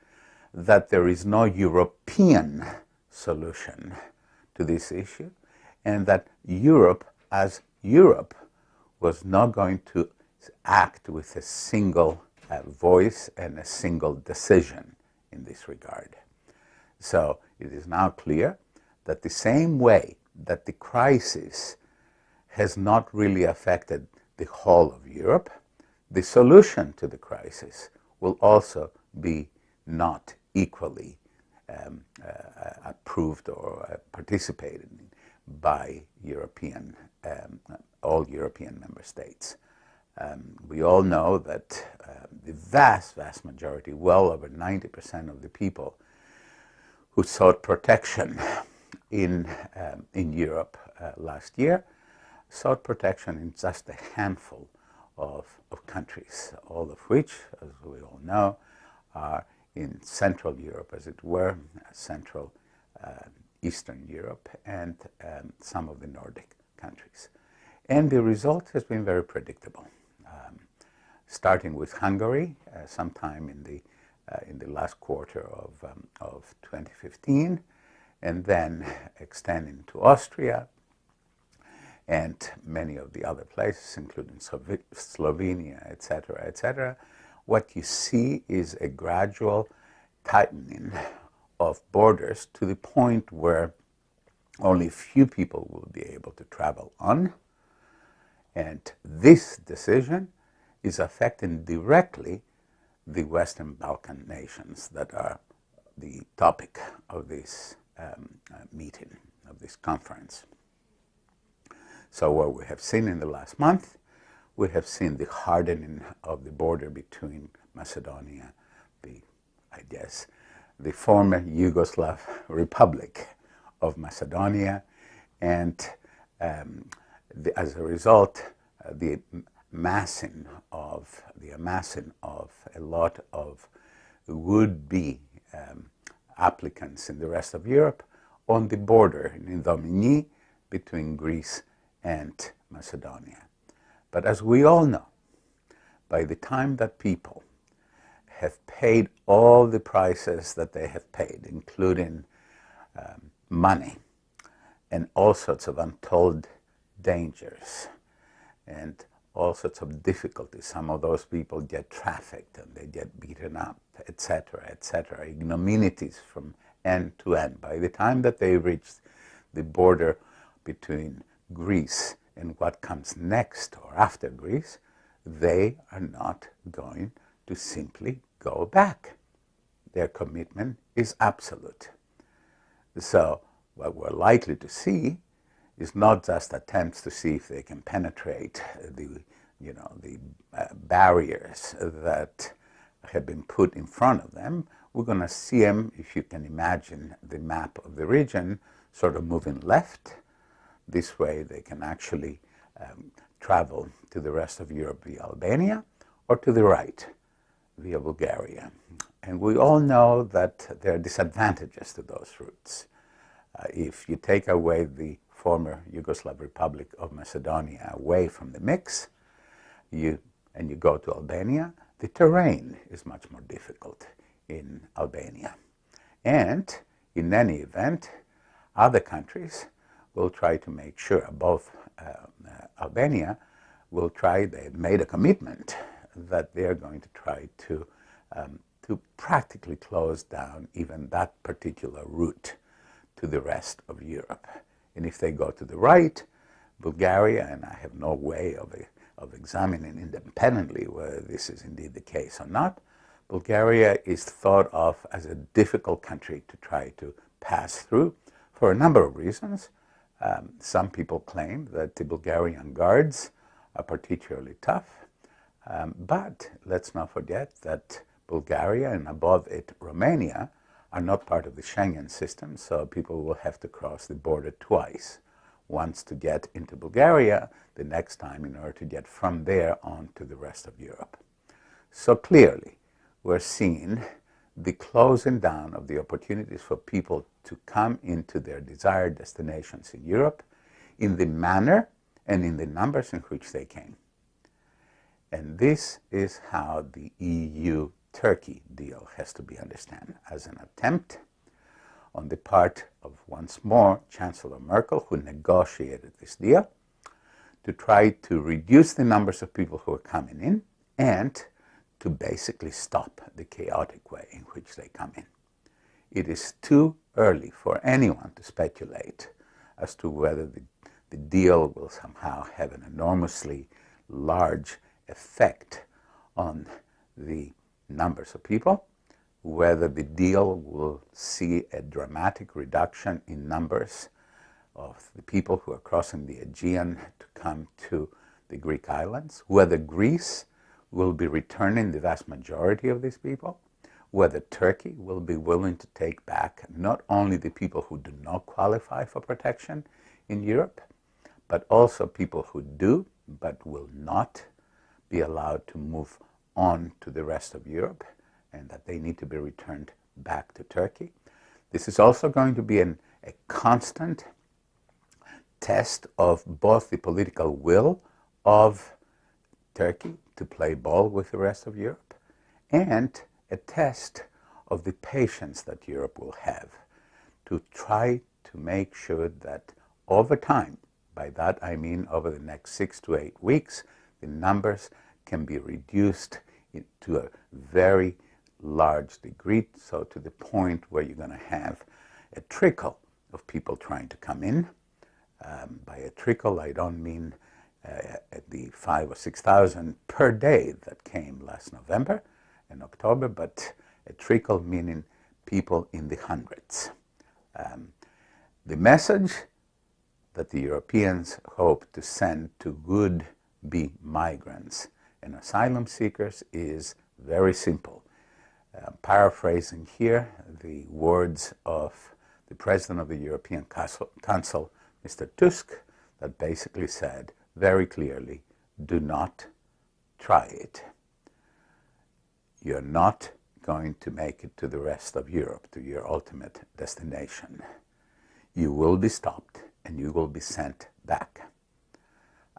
that there is no European solution to this issue, and that Europe, as Europe, was not going to act with a single voice and a single decision in this regard. So it is now clear that the same way that the crisis has not really affected the whole of Europe, the solution to the crisis will also be not equally approved or participated in by all European member states. We all know that the vast majority, well over 90% of the people who sought protection in Europe last year, sought protection in just a handful of countries, all of which, as we all know, are in Central Europe, as it were, Central Eastern Europe, and some of the Nordic countries. And the result has been very predictable. Starting with Hungary, sometime in the last quarter of 2015, and then extending to Austria and many of the other places, including Slovenia, etc., what you see is a gradual tightening of borders to the point where only few people will be able to travel on. And this decision is affecting directly the Western Balkan nations that are the topic of this meeting, of this conference. So what we have seen in the last month, we have seen the hardening of the border between Macedonia, the former Yugoslav Republic of Macedonia, and as a result, the amassing of a lot of would-be applicants in the rest of Europe on the border in Domini between Greece and Macedonia. But as we all know, by the time that people have paid all the prices that they have paid, including money and all sorts of untold dangers and all sorts of difficulties. Some of those people get trafficked and they get beaten up, etc., ignominities from end to end. By the time that they reach the border between Greece and what comes next or after Greece, they are not going to simply go back. Their commitment is absolute. So what we're likely to see is not just attempts to see if they can penetrate the barriers that have been put in front of them. We're going to see them, if you can imagine the map of the region, sort of moving left. This way they can actually travel to the rest of Europe via Albania, or to the right via Bulgaria. And we all know that there are disadvantages to those routes. If you take away the former Yugoslav Republic of Macedonia away from the mix, and you go to Albania, the terrain is much more difficult in Albania. And in any event, other countries will try to make sure, both Albania will try, they've made a commitment that they're going to try to practically close down even that particular route to the rest of Europe. And if they go to the right, Bulgaria, and I have no way of examining independently whether this is indeed the case or not, Bulgaria is thought of as a difficult country to try to pass through for a number of reasons. Some people claim that the Bulgarian guards are particularly tough, but let's not forget that Bulgaria, and above it Romania, are not part of the Schengen system, so people will have to cross the border twice. Once to get into Bulgaria, the next time in order to get from there on to the rest of Europe. So clearly, we're seeing the closing down of the opportunities for people to come into their desired destinations in Europe in the manner and in the numbers in which they came. And this is how the EU-Turkey deal has to be understood, as an attempt on the part of, once more, Chancellor Merkel, who negotiated this deal, to try to reduce the numbers of people who are coming in and to basically stop the chaotic way in which they come in. It is too early for anyone to speculate as to whether the deal will somehow have an enormously large effect on the numbers of people, whether the deal will see a dramatic reduction in numbers of the people who are crossing the Aegean to come to the Greek islands, whether Greece will be returning the vast majority of these people, whether Turkey will be willing to take back not only the people who do not qualify for protection in Europe, but also people who do but will not be allowed to move on to the rest of Europe, and that they need to be returned back to Turkey. This is also going to be a constant test of both the political will of Turkey to play ball with the rest of Europe and a test of the patience that Europe will have to try to make sure that over time, by that I mean over the next 6 to 8 weeks, the numbers can be reduced to a very large degree, so to the point where you're going to have a trickle of people trying to come in. By a trickle, I don't mean the 5,000 or 6,000 per day that came last November and October, but a trickle meaning people in the hundreds. The message that the Europeans hope to send to would-be migrants and asylum seekers is very simple. Paraphrasing here the words of the President of the European Council, Mr. Tusk, that basically said very clearly, do not try it. You're not going to make it to the rest of Europe, to your ultimate destination. You will be stopped and you will be sent back.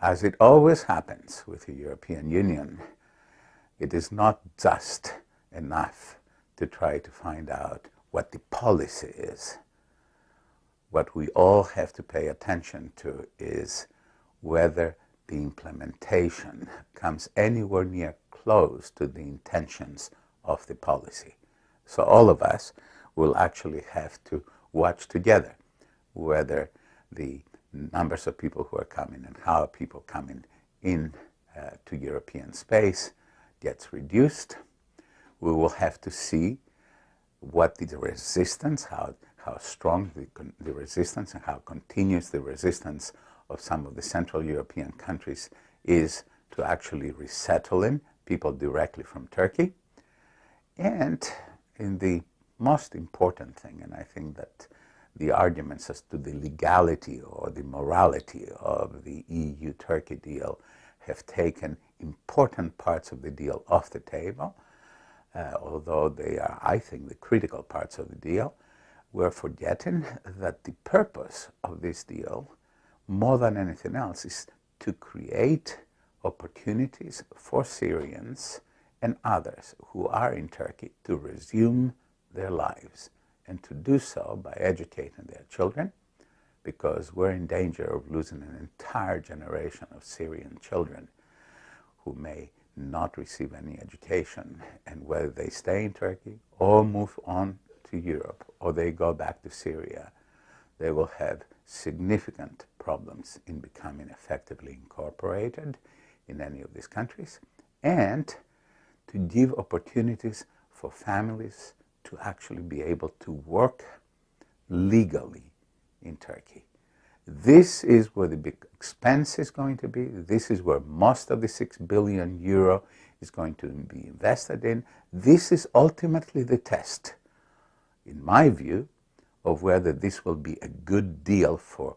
As it always happens with the European Union, it is not just enough to try to find out what the policy is. What we all have to pay attention to is whether the implementation comes anywhere near close to the intentions of the policy. So all of us will actually have to watch together whether the numbers of people who are coming and how people coming in to European space gets reduced. We will have to see what the resistance, how strong the resistance and how continuous the resistance of some of the Central European countries is to actually resettling people directly from Turkey. And in the most important thing, and I think that the arguments as to the legality or the morality of the EU-Turkey deal have taken important parts of the deal off the table, although they are, I think, the critical parts of the deal. We're forgetting that the purpose of this deal, more than anything else, is to create opportunities for Syrians and others who are in Turkey to resume their lives, and to do so by educating their children, because we're in danger of losing an entire generation of Syrian children who may not receive any education, and whether they stay in Turkey or move on to Europe or they go back to Syria, they will have significant problems in becoming effectively incorporated in any of these countries, and to give opportunities for families to actually be able to work legally in Turkey. This is where the big expense is going to be. This is where most of the 6 billion euro is going to be invested in. This is ultimately the test. in my view, of whether this will be a good deal for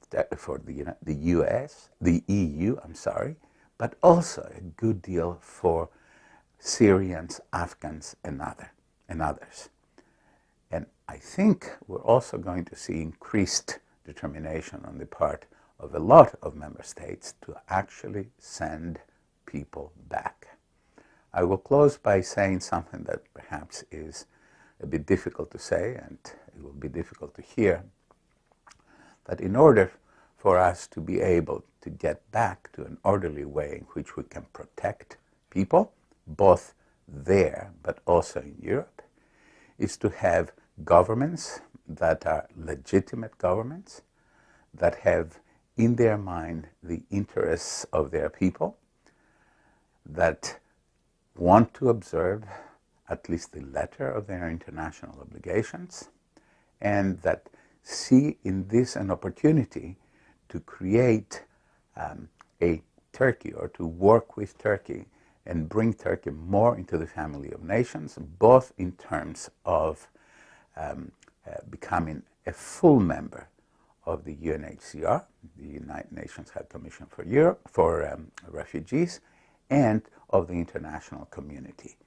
the US, the EU, I'm sorry, but also a good deal for Syrians, Afghans, and others. And I think we're also going to see increased determination on the part of a lot of member states to actually send people back. I will close by saying something that perhaps is a bit difficult to say, and it will be difficult to hear, that in order for us to be able to get back to an orderly way in which we can protect people, both there but also in Europe, is to have governments that are legitimate governments, that have in their mind the interests of their people, that want to observe at least the letter of their international obligations, and that see in this an opportunity to create a Turkey, or to work with Turkey and bring Turkey more into the family of nations, both in terms of becoming a full member of the UNHCR, the United Nations High Commission for Refugees, and of the international community.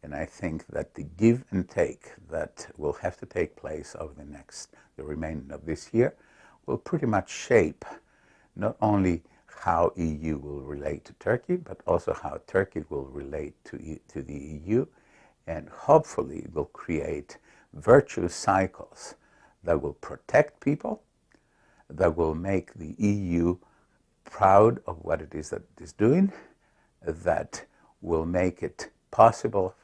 And I think that the give and take that will have to take place over the remainder of this year will pretty much shape not only how EU will relate to Turkey, but also how Turkey will relate to the EU, and hopefully will create virtuous cycles that will protect people, that will make the EU proud of what it is that it is doing, that will make it possible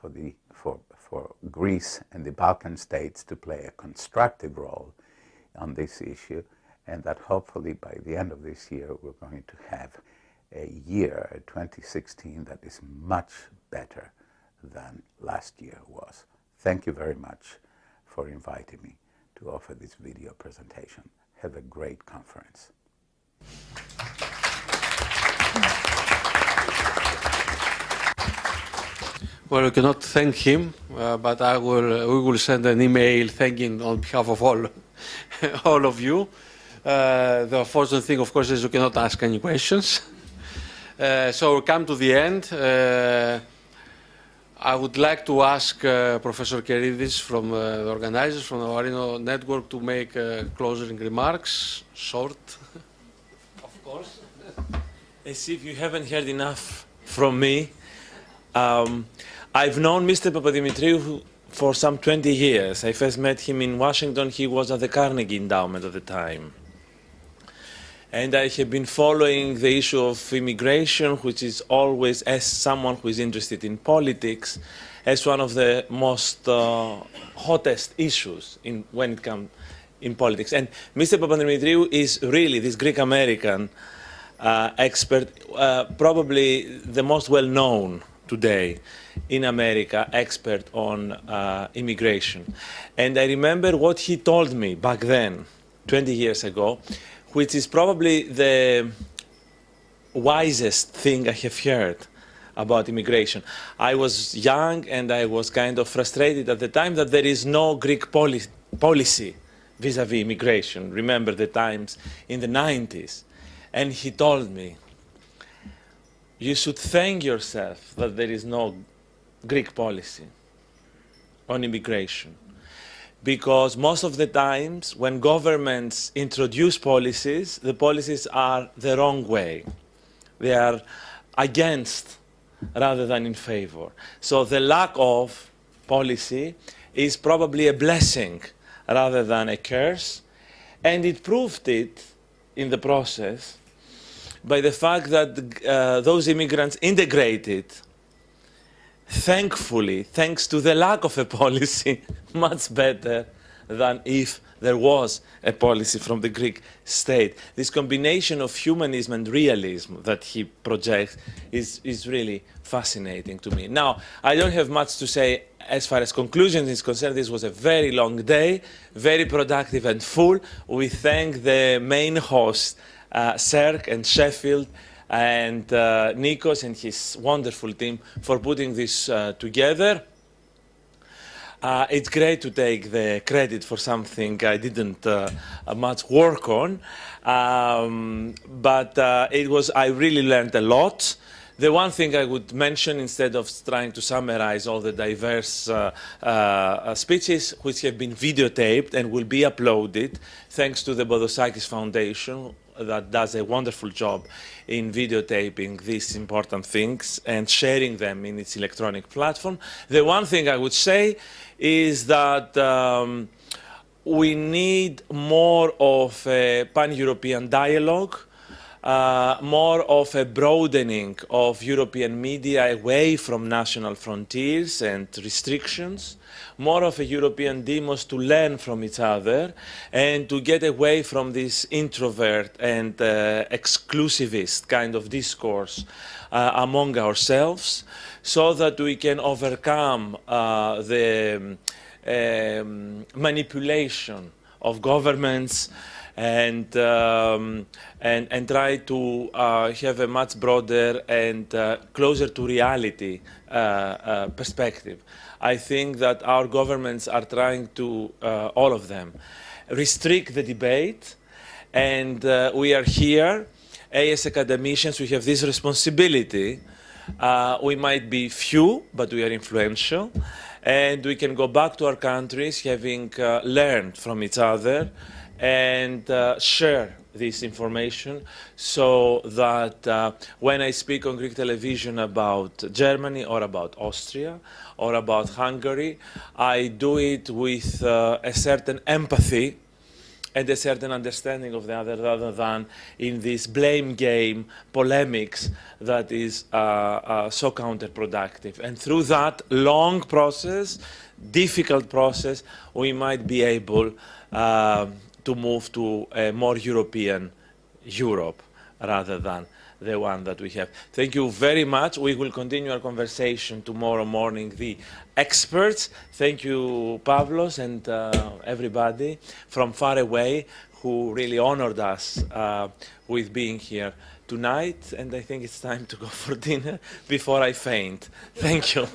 for Greece and the Balkan states to play a constructive role on this issue, and that hopefully by the end of this year we're going to have a year, 2016, that is much better than last year was. Thank you very much for inviting me to offer this video presentation. Have a great conference. Well, we cannot thank him, but we will send an email thanking on behalf of all of you. The unfortunate thing, of course, is you cannot ask any questions. So we come to the end. I would like to ask Professor Keridis from the organizers, from the Marino Network, to make closing remarks, short, of course. As if you haven't heard enough from me, I've known Mr. Papadimitriou for some 20 years. I first met him in Washington. He was at the Carnegie Endowment at the time. And I have been following the issue of immigration, which is always, as someone who is interested in politics, as one of the most hottest issues when it comes in politics. And Mr. Papadimitriou is really this Greek-American expert, probably the most well-known today in America, expert on immigration. And I remember what he told me back then, 20 years ago, which is probably the wisest thing I have heard about immigration. I was young and I was kind of frustrated at the time that there is no Greek policy vis-à-vis immigration. Remember the times in the 90s. And he told me, you should thank yourself that there is no Greek policy on immigration. Because most of the times when governments introduce policies, the policies are the wrong way. They are against rather than in favor. So the lack of policy is probably a blessing rather than a curse. And it proved it in the process by the fact that those immigrants integrated, thankfully, thanks to the lack of a policy, much better than if there was a policy from the Greek state. This combination of humanism and realism that he projects is really fascinating to me. Now, I don't have much to say as far as conclusions is concerned. This was a very long day, very productive and full. We thank the main host, Serk and Sheffield, and Nikos and his wonderful team for putting this together. It's great to take the credit for something I didn't much work on, but I really learned a lot. The one thing I would mention, instead of trying to summarize all the diverse speeches which have been videotaped and will be uploaded, thanks to the Bodosakis Foundation, that does a wonderful job in videotaping these important things and sharing them in its electronic platform. The one thing I would say is that we need more of a pan-European dialogue, more of a broadening of European media away from national frontiers and restrictions, more of a European demos to learn from each other and to get away from this introvert and exclusivist kind of discourse among ourselves, so that we can overcome the manipulation of governments and try to have a much broader and closer to reality perspective. I think that our governments are trying to, all of them, restrict the debate, and we are here, as academicians, we have this responsibility. We might be few, but we are influential, and we can go back to our countries having learned from each other and share this information, so that when I speak on Greek television about Germany or about Austria or about Hungary, I do it with a certain empathy and a certain understanding of the other, rather than in this blame game polemics that is so counterproductive. And through that long process, difficult process, we might be able to move to a more European Europe rather than the one that we have. Thank you very much. We will continue our conversation tomorrow morning, the experts. Thank you, Pavlos, and everybody from far away who really honored us with being here tonight. And I think it's time to go for dinner before I faint. Thank you.